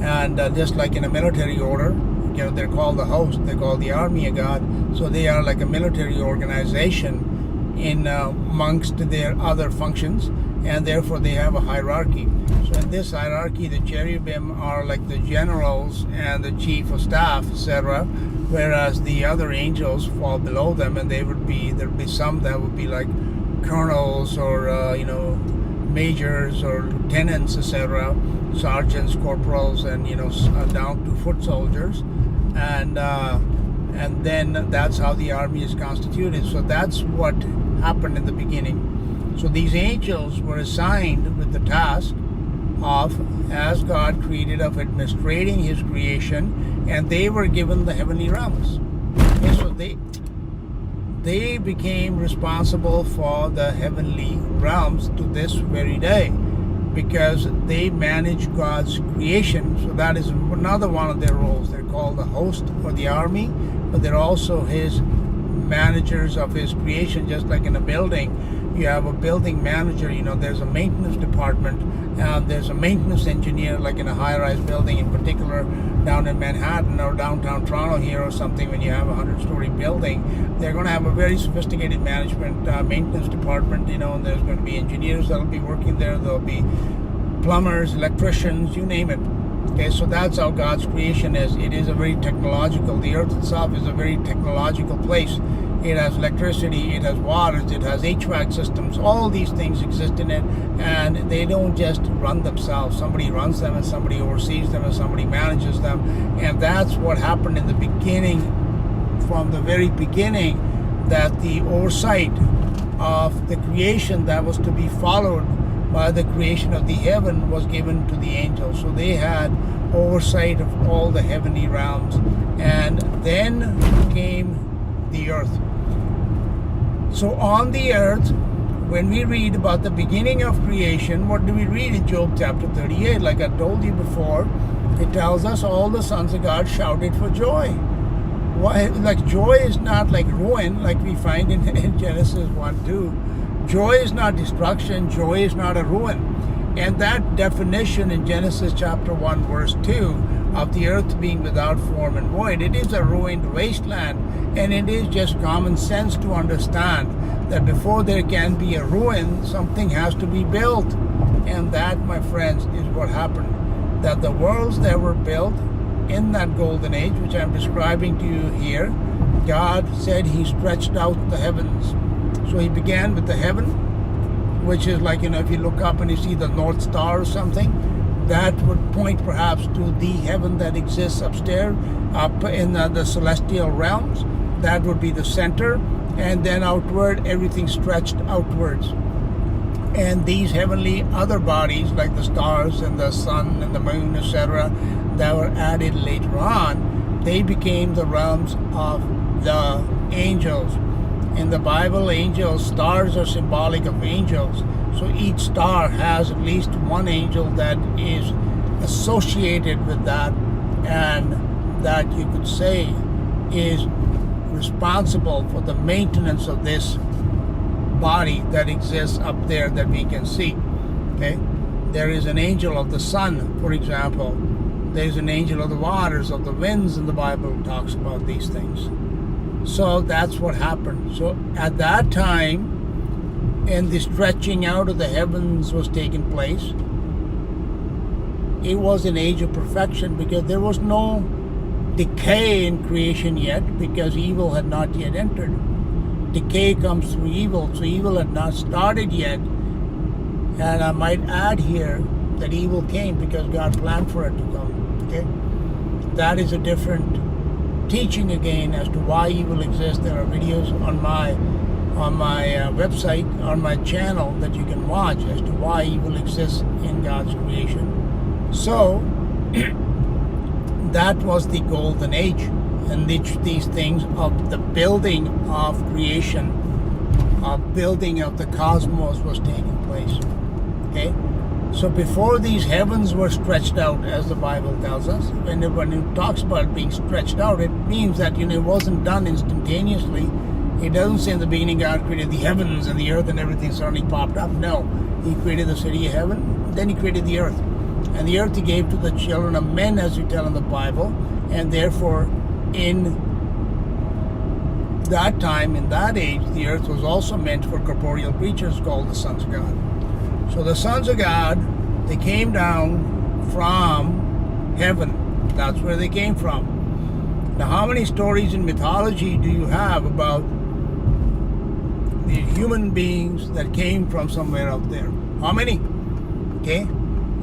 Speaker 1: and just like in a military order, they're called the host. They're called the army of God. So they are like a military organization in amongst their other functions, and therefore they have a hierarchy. So in this hierarchy, the cherubim are like the generals and the chief of staff, etc., whereas the other angels fall below them, and there'd be some that would be like colonels or majors or lieutenants, etc., sergeants, corporals, and down to foot soldiers, and then that's how the army is constituted. So that's what happened in the beginning. So these angels were assigned with the task of, as God created, of administrating His creation, and they were given the heavenly realms. Okay, so they became responsible for the heavenly realms to this very day, because they manage God's creation. So that is another one of their roles. They're called the host or the army, but they're also His managers of His creation. Just like in a building, you have a building manager, there's a maintenance department, there's a maintenance engineer, like in a high-rise building, in particular down in Manhattan or downtown Toronto here or something. When you have a 100-story building, they're going to have a very sophisticated management maintenance department, and there's going to be engineers that'll be working there. There'll be plumbers, electricians, you name it. Okay, so that's how God's creation is. It is a very technological, the earth itself is a very technological place. It has electricity, it has waters, it has HVAC systems. All these things exist in it, and they don't just run themselves. Somebody runs them, and somebody oversees them, and somebody manages them. And that's what happened in the beginning, from the very beginning, that the oversight of the creation that was to be followed by the creation of the heaven was given to the angels. So they had oversight of all the heavenly realms. And then came the earth. So on the earth, when we read about the beginning of creation, what do we read in Job chapter 38? Like I told you before, it tells us all the sons of God shouted for joy. Why? Like joy is not like ruin, like we find in Genesis 1:2. Joy is not destruction. Joy is not a ruin. And that definition in Genesis chapter 1 verse 2 of the earth being without form and void, it is a ruined wasteland. And it is just common sense to understand that before there can be a ruin, something has to be built. And that, my friends, is what happened. That the worlds that were built in that golden age, which I'm describing to you here, God said He stretched out the heavens. So He began with the heaven, which is like, if you look up and you see the North Star or something, that would point perhaps to the heaven that exists upstairs, up in the celestial realms. That would be the center, and then outward, everything stretched outwards. And these heavenly other bodies, like the stars and the sun and the moon, etc., that were added later on, they became the realms of the angels. In the Bible, angels, stars are symbolic of angels. So each star has at least one angel that is associated with that, and that you could say is responsible for the maintenance of this body that exists up there that we can see. Okay, there is an angel of the sun, for example. There's an angel of the waters, of the winds, in the Bible talks about these things. So that's what happened. So at that time, and the stretching out of the heavens was taking place, it was an age of perfection, because there was no decay in creation yet, because evil had not yet entered. Decay comes through evil, so evil had not started yet. And I might add here that evil came because God planned for it to come. Okay, that is a different teaching again as to why evil exists. There are videos on my website, on my channel, that you can watch as to why evil exists in God's creation. So that was the golden age in which these things of the building of creation, of building of the cosmos was taking place. Okay? So before these heavens were stretched out, as the Bible tells us, when it talks about being stretched out, it means that it wasn't done instantaneously. It doesn't say in the beginning God created the heavens and the earth and everything suddenly popped up. No, He created the city of heaven, then He created the earth. And the earth He gave to the children of men, as we tell in the Bible, and therefore in that time, in that age, the earth was also meant for corporeal creatures called the sons of God. So the sons of God, they came down from heaven. That's where they came from. Now, how many stories in mythology do you have about the human beings that came from somewhere out there? How many? Okay?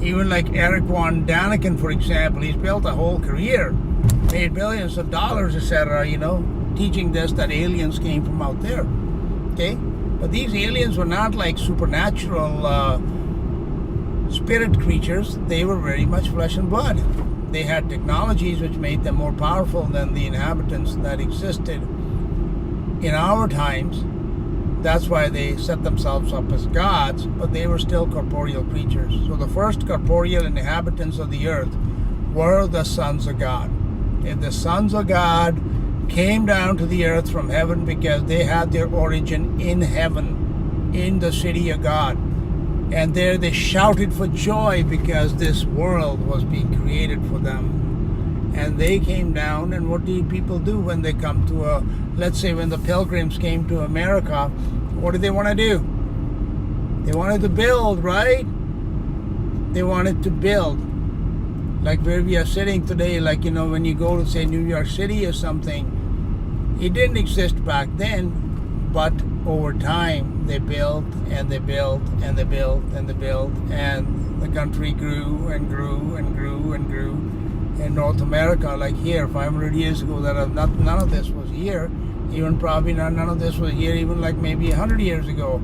Speaker 1: Even like Eric Von Daniken, for example, he's built a whole career, made billions of dollars, etc., teaching this, that aliens came from out there. Okay? But these aliens were not like supernatural spirit creatures. They were very much flesh and blood. They had technologies which made them more powerful than the inhabitants that existed in our times. That's why they set themselves up as gods, but they were still corporeal creatures. So the first corporeal inhabitants of the earth were the sons of God. And the sons of God came down to the earth from heaven because they had their origin in heaven, in the city of God. And there they shouted for joy because this world was being created for them. And they came down, and what do people do when they come to let's say when the pilgrims came to America, what did they want to do? They wanted to build, right? They wanted to build. Like where we are sitting today, like, when you go to, say, New York City or something, it didn't exist back then, but over time they built and they built and they built and they built, and the country grew and grew and grew and grew. In North America, like here, 500 years ago, none of this was here. Even probably none of this was here, even like maybe 100 years ago.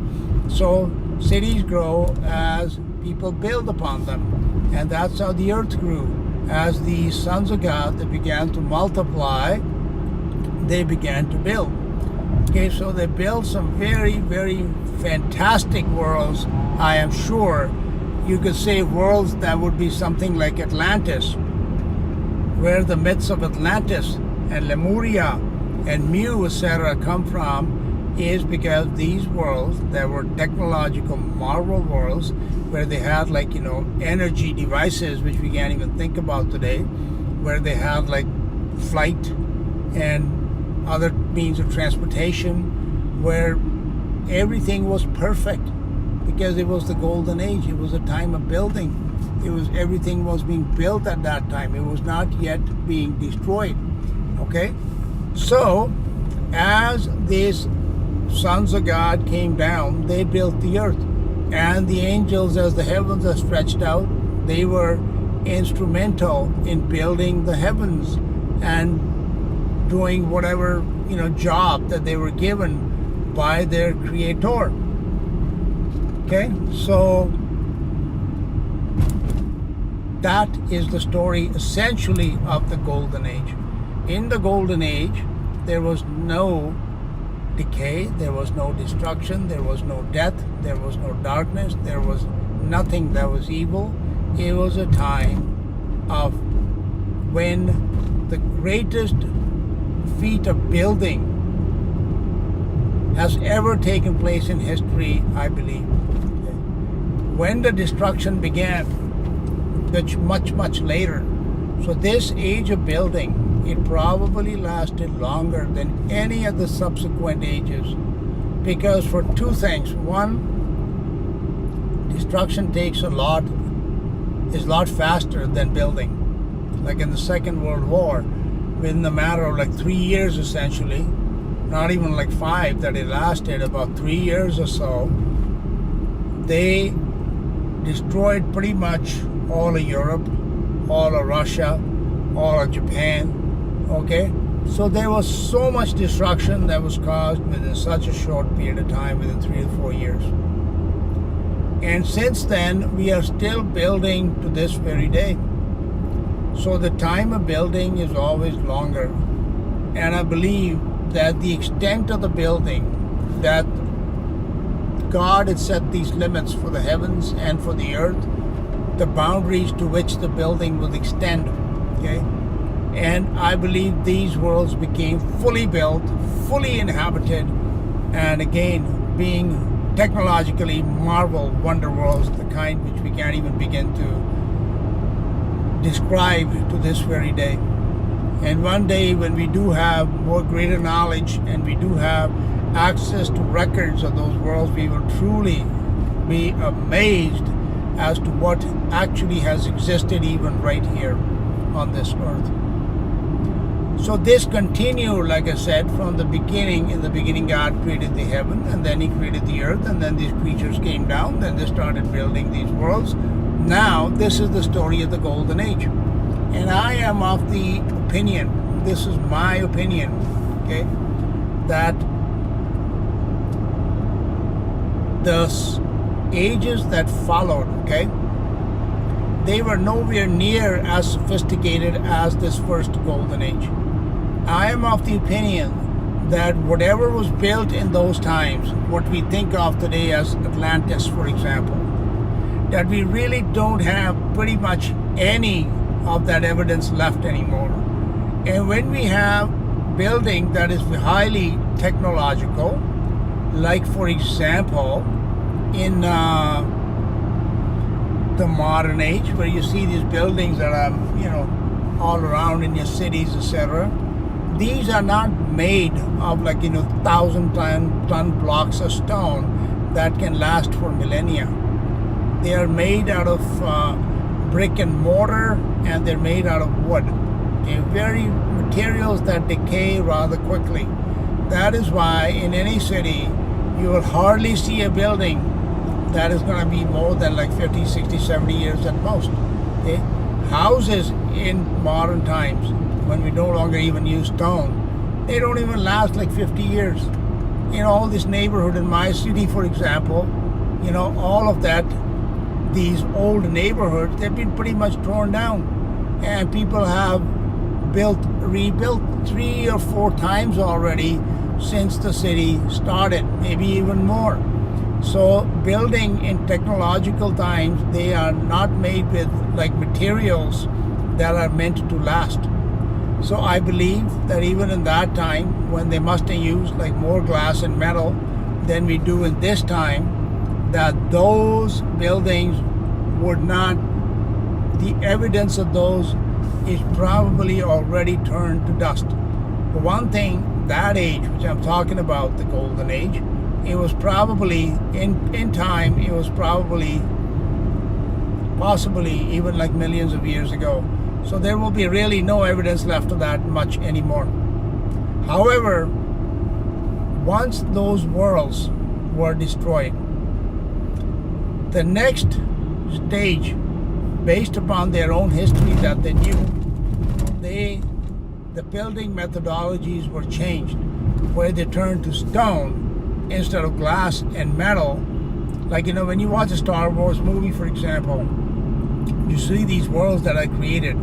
Speaker 1: So cities grow as people build upon them. And that's how the earth grew. As the sons of God, they began to multiply, they began to build. Okay, so they built some very, very fantastic worlds. I am sure you could say worlds that would be something like Atlantis, where the myths of Atlantis and Lemuria and Mu, etc. come from, is because these worlds that were technological marvel worlds, where they had like, energy devices which we can't even think about today, where they had like flight and other means of transportation, where everything was perfect because it was the golden age. It was a time of building. Everything was being built at that time. It was not yet being destroyed. Okay? So, as these sons of God came down, they built the earth. And the angels, as the heavens are stretched out, they were instrumental in building the heavens and doing whatever, job that they were given by their creator. Okay? So, that is the story essentially of the golden age. In the golden age, there was no decay, there was no destruction, there was no death, there was no darkness, there was nothing that was evil. It was a time of when the greatest feat of building has ever taken place in history, I believe. When the destruction began, much, much later. So this age of building, it probably lasted longer than any of the subsequent ages, because for two things. One, destruction is a lot faster than building. Like in the Second World War, within a matter of like 3 years essentially, not even like 5 that it lasted, about 3 years or so, they destroyed pretty much all of Europe, all of Russia, all of Japan. Okay? So there was so much destruction that was caused within such a short period of time, within 3 to 4 years. And since then, we are still building to this very day. So the time of building is always longer. And I believe that the extent of the building, that God had set these limits for the heavens and for the earth, the boundaries to which the building would extend. Okay? And I believe these worlds became fully built, fully inhabited, and again, being technologically marvel wonder worlds, the kind which we can't even begin to describe to this very day. And one day when we do have more greater knowledge and we do have access to records of those worlds, we will truly be amazed as to what actually has existed even right here on this earth. So this continued, like I said, from the beginning. In the beginning, God created the heaven, and then He created the earth, and then these creatures came down, then they started building these worlds. Now, this is the story of the Golden Age. And I am of the opinion, this is my opinion, okay, that the ages that followed, okay, they were nowhere near as sophisticated as this first Golden Age. I am of the opinion that whatever was built in those times, what we think of today as Atlantis, for example, that we really don't have pretty much any of that evidence left anymore. And when we have building that is highly technological, like for example, in the modern age, where you see these buildings that are, all around in your cities, etc. These are not made of 1,000-ton blocks of stone that can last for millennia. They are made out of brick and mortar, and they're made out of wood. They're very materials that decay rather quickly. That is why in any city you will hardly see a building that is going to be more than 50, 60, 70 years at most. Okay? Houses in modern times, when we no longer even use stone, they don't even last 50 years. All this neighborhood in my city, for example, all of that, these old neighborhoods, they've been pretty much torn down. And people have rebuilt 3 or 4 times already since the city started, maybe even more. So building in technological times, they are not made with materials that are meant to last. So I believe that even in that time, when they must have used more glass and metal than we do in this time, that those buildings would not, the evidence of those is probably already turned to dust. For one thing, that age, which I'm talking about, the Golden Age, it was probably, in time, it was probably, possibly even millions of years ago. So there will be really no evidence left of that much anymore. However, once those worlds were destroyed, the next stage, based upon their own history that they knew, the building methodologies were changed, where they turned to stone instead of glass and metal. When you watch a Star Wars movie, for example, you see these worlds that are created,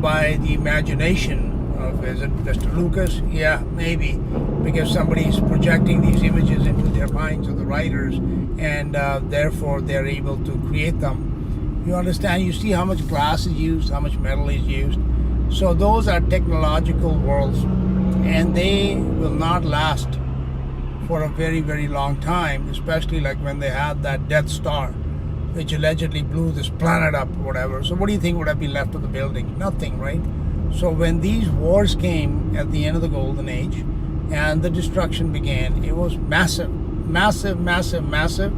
Speaker 1: by the imagination of, is it Mr. Lucas? Yeah, maybe, because somebody's projecting these images into their minds of the writers, and therefore they're able to create them. You understand? You see how much glass is used, how much metal is used. So those are technological worlds, and they will not last for a very, very long time, especially when they had that Death Star, which allegedly blew this planet up or whatever. So what do you think would have been left of the building? Nothing, right? So when these wars came at the end of the Golden Age and the destruction began, it was massive, massive, massive, massive.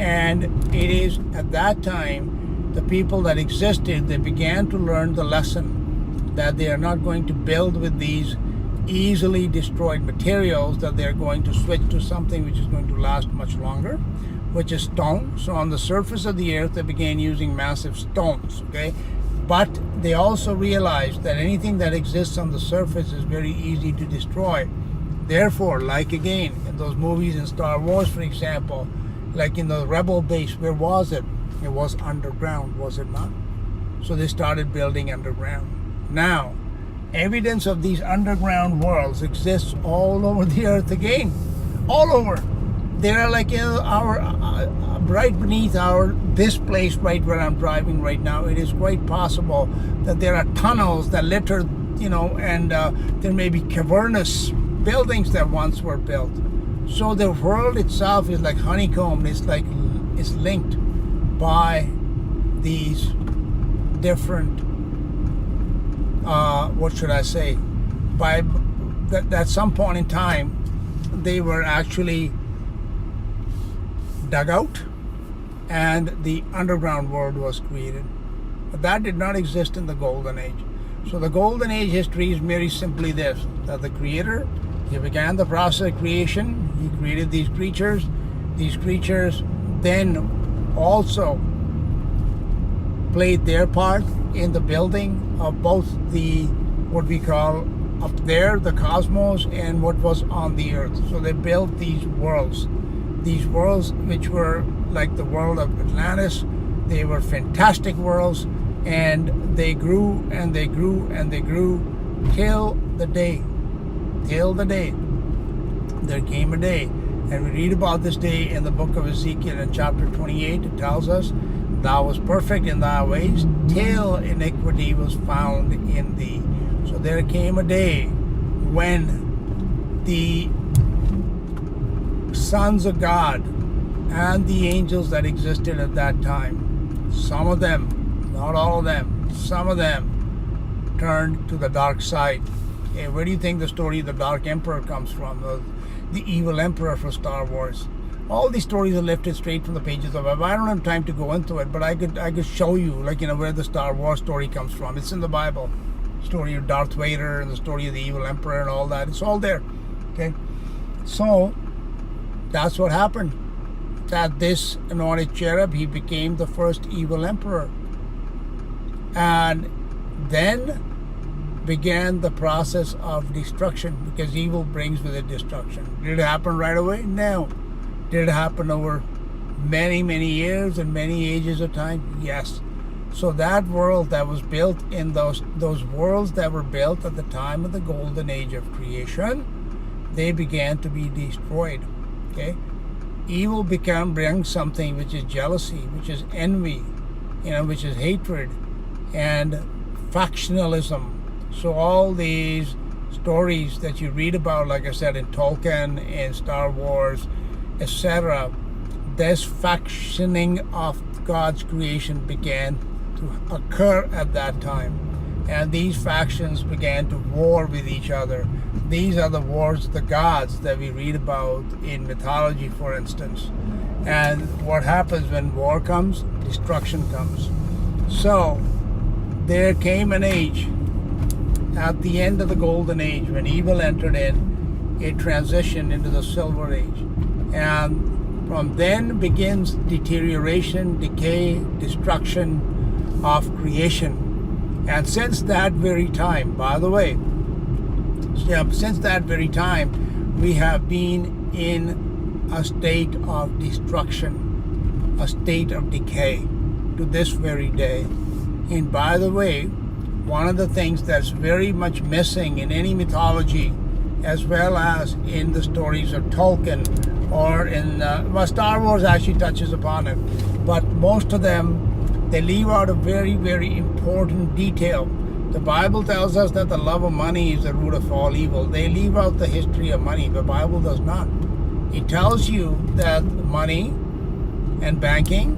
Speaker 1: And it is at that time, the people that existed, they began to learn the lesson that they are not going to build with these easily destroyed materials, that they're going to switch to something which is going to last much longer, which is stone. So on the surface of the earth, they began using massive stones, okay? But they also realized that anything that exists on the surface is very easy to destroy. Therefore, again, in those movies in Star Wars, for example, in the Rebel base, where was it? It was underground, was it not? So they started building underground. Now, evidence of these underground worlds exists all over the earth again. All over. There are like our right beneath this place right where I'm driving right now. It is quite possible that there are tunnels that litter, and there may be cavernous buildings that once were built. So the world itself is like honeycomb. It's linked by these different what should I say? By that at some point in time, they were actually dug out, and the underground world was created. But that did not exist in the Golden Age. So the Golden Age history is very simply this: that the Creator, He began the process of creation. He created these creatures. These creatures then also played their part in the building of both what we call up there, the cosmos, and what was on the earth. So they built these worlds which were like the world of Atlantis. They were fantastic worlds, and they grew and they grew and they grew till the day there came a day, and we read about this day in the book of Ezekiel in chapter 28. It tells us, "Thou was perfect in thy ways, till iniquity was found in thee." So there came a day when the sons of God and the angels that existed at that time, some of them, not all of them, some of them turned to the dark side. Okay, where do you think the story of the Dark Emperor comes from? The evil emperor for Star Wars. All these stories are lifted straight from the pages of the Bible. I don't have time to go into it, but I could show you, where the Star Wars story comes from. It's in the Bible. Story of Darth Vader and the story of the evil emperor and all that. It's all there. Okay, so that's what happened. That this anointed cherub, he became the first evil emperor, and then began the process of destruction, because evil brings with it destruction. Did it happen right away? No. Did it happen over many, many years and many ages of time? Yes. So that world that was built in those worlds that were built at the time of the Golden Age of creation, they began to be destroyed. Okay? Evil brings something which is jealousy, which is envy, which is hatred, and factionalism. So all these stories that you read about, like I said, in Tolkien, in Star Wars, etc., this factioning of God's creation began to occur at that time. And these factions began to war with each other. These are the wars of the gods that we read about in mythology, for instance. And what happens when war comes? Destruction comes. So there came an age at the end of the Golden Age when evil entered in, it transitioned into the Silver Age. And from then begins deterioration, decay, destruction of creation. And since that very time, by the way, since that very time, we have been in a state of destruction, a state of decay to this very day. And by the way, one of the things that's very much missing in any mythology, as well as in the stories of Tolkien, or in Star Wars actually touches upon it, but most of them, they leave out a very, very important detail. The Bible tells us that the love of money is the root of all evil. They leave out the history of money. The Bible does not. It tells you that money and banking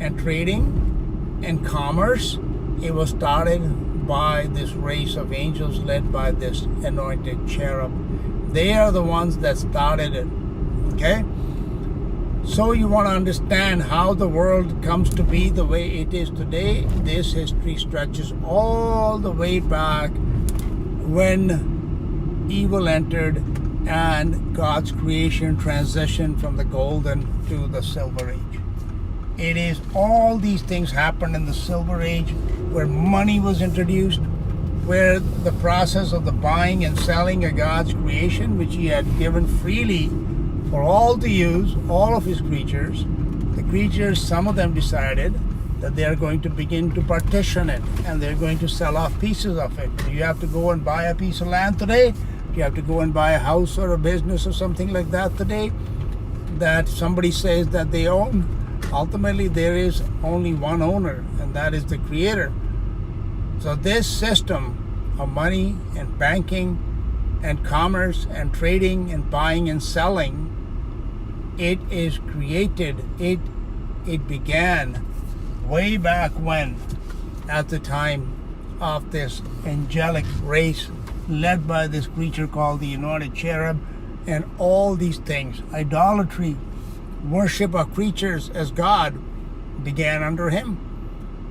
Speaker 1: and trading and commerce, it was started by this race of angels led by this anointed cherub. They are the ones that started it. Okay? So you want to understand how the world comes to be the way it is today. This history stretches all the way back when evil entered and God's creation transitioned from the golden to the silver age. It is all these things happened in the Silver Age, where money was introduced, where the process of the buying and selling of God's creation, which He had given freely for all to use, all of His creatures. The creatures, some of them decided that they are going to begin to partition it, and they're going to sell off pieces of it. Do you have to go and buy a piece of land today? Do you have to go and buy a house or a business or something like that today? that somebody says that they own. Ultimately, there is only one owner, and that is the Creator. So this system of money and banking and commerce and trading and buying and selling, it is created. It began way back when, at the time of this angelic race led by this creature called the anointed cherub, and all these things. Idolatry, worship of creatures as God, began under him.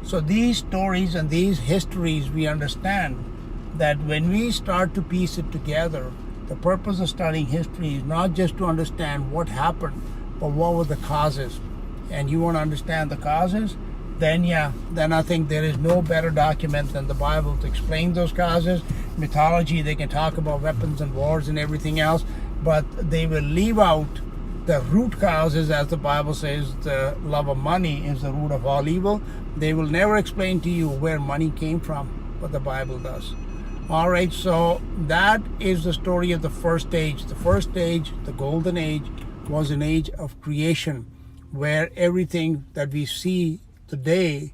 Speaker 1: So these stories and these histories, we understand that when we start to piece it together, the purpose of studying history is not just to understand what happened, but what were the causes. And you want to understand the causes, then I think there is no better document than the Bible to explain those causes. Mythology, they can talk about weapons and wars and everything else, but they will leave out the root causes. As the Bible says, the love of money is the root of all evil. They will never explain to you where money came from, but the Bible does. All right, so that is the story of the first age. The first age, the golden age, was an age of creation, where everything that we see today,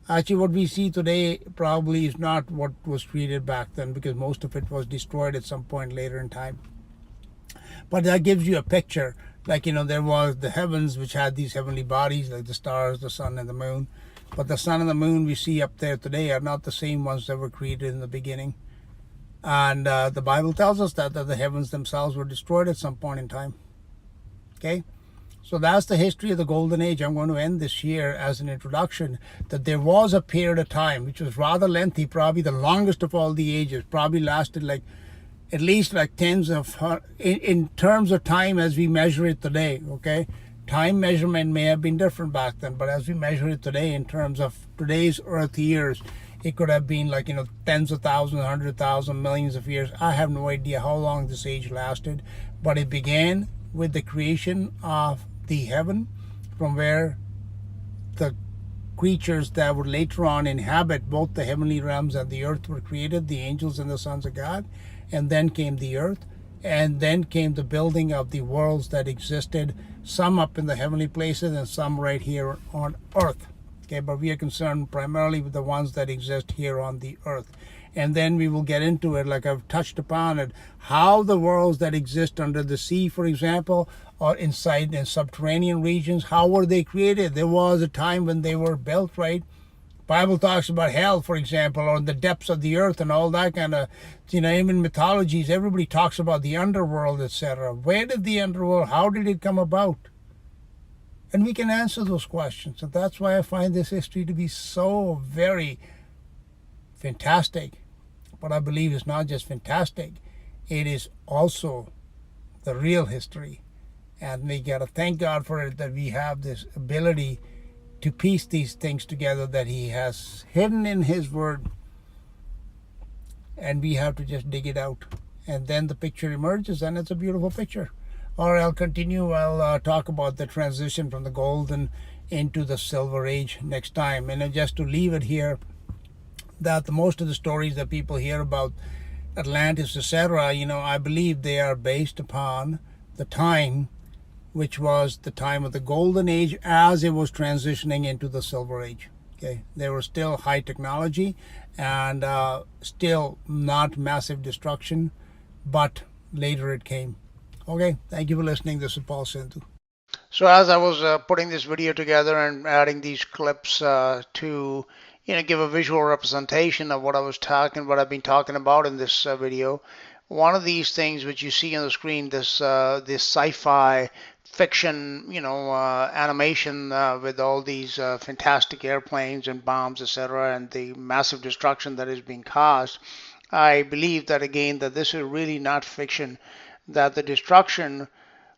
Speaker 1: actually what we see today probably is not what was created back then, because most of it was destroyed at some point later in time. But that gives you a picture. Like, there was the heavens, which had these heavenly bodies, like the stars, the sun, and the moon. But the sun and the moon we see up there today are not the same ones that were created in the beginning. And the Bible tells us that the heavens themselves were destroyed at some point in time. Okay? So that's the history of the golden age. I'm going to end this year as an introduction, that there was a period of time which was rather lengthy, probably the longest of all the ages, probably lasted at least tens of, in terms of time as we measure it today, okay? Time measurement may have been different back then, but as we measure it today in terms of today's Earth years, it could have been tens of thousands, 100,000, millions of years. I have no idea how long this age lasted, but it began with the creation of the heaven, from where the creatures that would later on inhabit both the heavenly realms and the earth were created, the angels and the sons of God. And then came the earth, and then came the building of the worlds that existed, some up in the heavenly places and some right here on earth. Okay, but we are concerned primarily with the ones that exist here on the earth. And then we will get into it, like I've touched upon it, how the worlds that exist under the sea, for example, or inside in subterranean regions, how were they created? There was a time when they were built, right? Bible talks about hell, for example, or the depths of the earth and all that kind of, even mythologies, everybody talks about the underworld, etc. Where did the underworld, how did it come about? And we can answer those questions. And that's why I find this history to be so very fantastic. But I believe it's not just fantastic, it is also the real history. And we got to thank God for it, that we have this ability to piece these things together that he has hidden in his word, and we have to just dig it out, and then the picture emerges, and it's a beautiful picture. Or I'll continue. I'll talk about the transition from the golden into the silver age next time. And just to leave it here, that most of the stories that people hear about Atlantis, etc., I believe they are based upon the time which was the time of the golden age as it was transitioning into the silver age. Okay, there was still high technology and still not massive destruction, but later it came. Okay, thank you for listening. This is Paul Sindhu. So as I was putting this video together and adding these clips to give a visual representation of what I've been talking about in this video, one of these things which you see on the screen, this sci-fi fiction, animation with all these fantastic airplanes and bombs, etc., and the massive destruction that is being caused, I believe that again that this is really not fiction, that the destruction,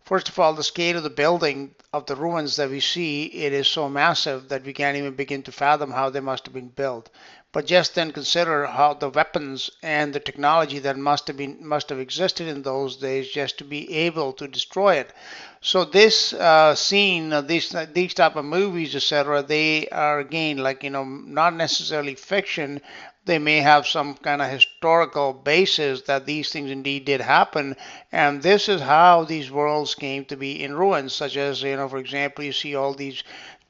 Speaker 1: first of all, the scale of the building of the ruins that we see, it is so massive that we can't even begin to fathom how they must have been built. But just then consider how the weapons and the technology that must have existed in those days just to be able to destroy it. So this scene, these type of movies, etc., they are again not necessarily fiction, they may have some kind of historical basis that these things indeed did happen. And this is how these worlds came to be in ruins, such as, for example, you see all these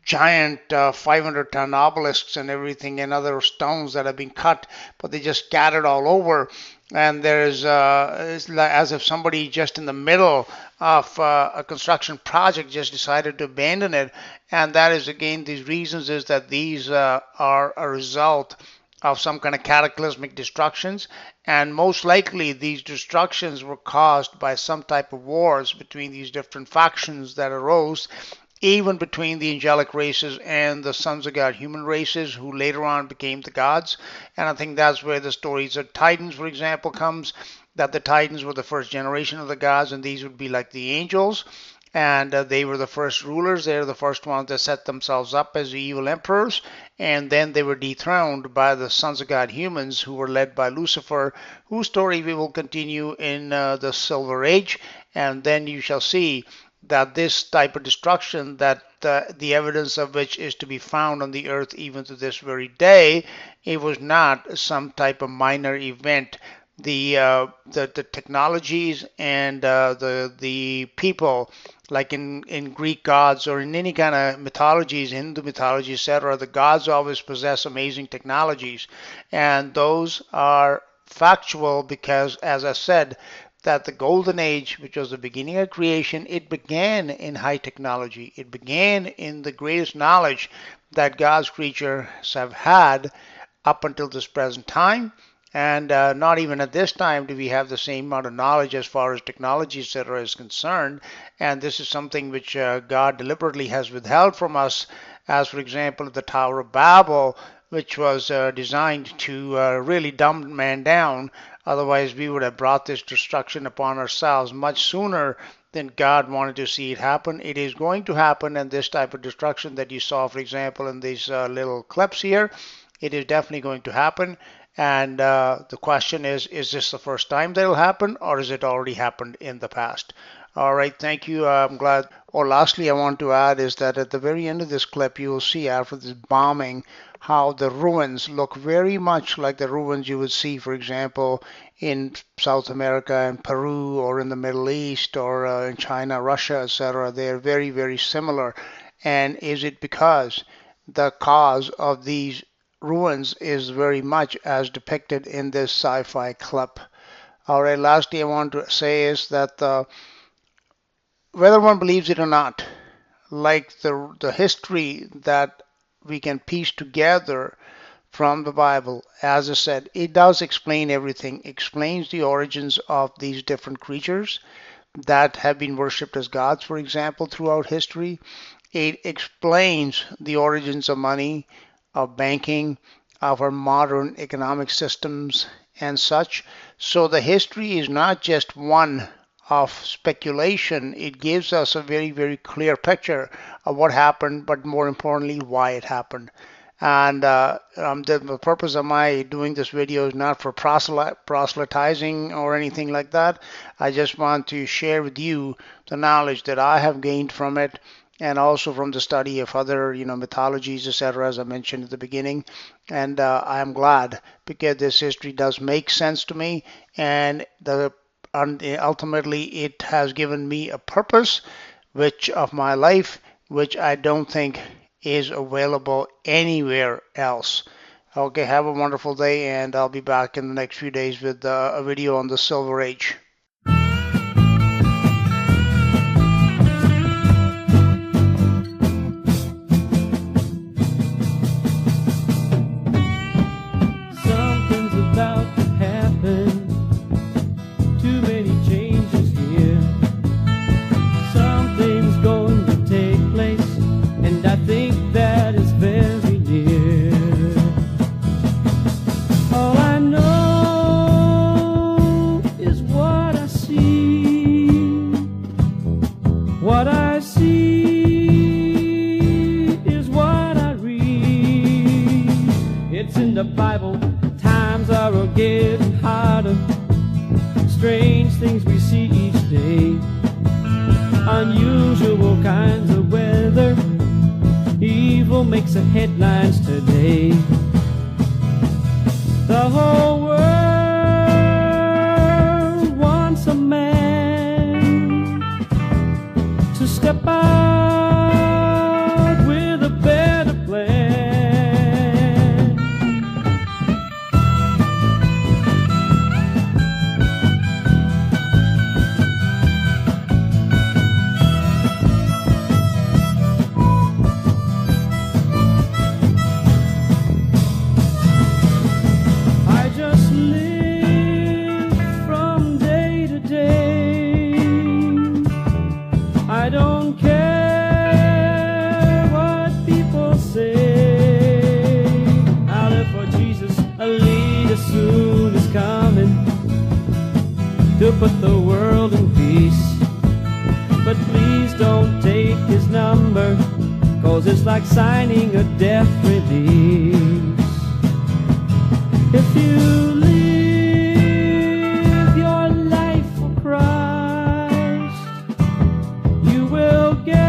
Speaker 1: giant 500-ton obelisks and everything and other stones that have been cut, but they just scattered all over. And there's it's like as if somebody just in the middle of a construction project just decided to abandon it. And that is, again, these reasons is that these are a result of some kind of cataclysmic destructions, and most likely these destructions were caused by some type of wars between these different factions that arose, even between the angelic races and the sons of God human races, who later on became the gods. And I think that's where the stories of Titans, for example, comes, that the Titans were the first generation of the gods, and these would be like the angels. And they were the first rulers. They're the first ones that set themselves up as the evil emperors. And then they were dethroned by the sons of God humans, who were led by Lucifer, whose story we will continue in the Silver Age. And then you shall see that this type of destruction, that the evidence of which is to be found on the earth even to this very day, it was not some type of minor event. The technologies and the people, like in Greek gods or in any kind of mythologies, Hindu mythology, etc., the gods always possess amazing technologies, and those are factual because, as I said, that the golden age, which was the beginning of creation, it began in high technology. It began in the greatest knowledge that God's creatures have had up until this present time. And not even at this time do we have the same amount of knowledge as far as technology, etc., is concerned. And this is something which God deliberately has withheld from us, as, for example, the Tower of Babel, which was designed to really dumb man down. Otherwise, we would have brought this destruction upon ourselves much sooner than God wanted to see it happen. It is going to happen, and this type of destruction that you saw, for example, in these little clips here, it is definitely going to happen. And the question is this the first time that will happen, or has it already happened in the past? All right, thank you. I'm glad. Or lastly, I want to add is that at the very end of this clip, you will see after this bombing how the ruins look very much like the ruins you would see, for example, in South America and Peru, or in the Middle East, or in China, Russia, etc. They are very, very similar. And is it because the cause of these ruins is very much as depicted in this sci-fi clip? All right, lastly, I want to say is that whether one believes it or not, like the history that we can piece together from the Bible, as I said, it does explain everything. It explains the origins of these different creatures that have been worshipped as gods, for example, throughout history. It explains the origins of money, of banking, of our modern economic systems and such. So the history is not just one of speculation. It gives us a very, very clear picture of what happened, but more importantly, why it happened. And the purpose of my doing this video is not for proselytizing or anything like that. I just want to share with you the knowledge that I have gained from it, and also from the study of other, mythologies, etc., as I mentioned at the beginning. And I am glad, because this history does make sense to me, and ultimately it has given me a purpose of my life, which I don't think is available anywhere else. Okay, have a wonderful day, and I'll be back in the next few days with a video on the Silver Age.
Speaker 2: What I see is what I read. It's in the Bible. Times are getting harder. Strange things we see each day. Unusual kinds of weather. Evil makes the headlines today. to put the world in peace. But please don't take his number, 'cause it's like signing a death release. If you live your life for Christ, you will get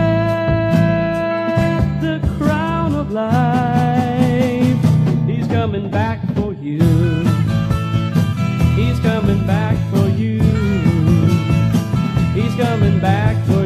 Speaker 2: the crown of life. He's coming back for you. He's coming back for you. He's coming back for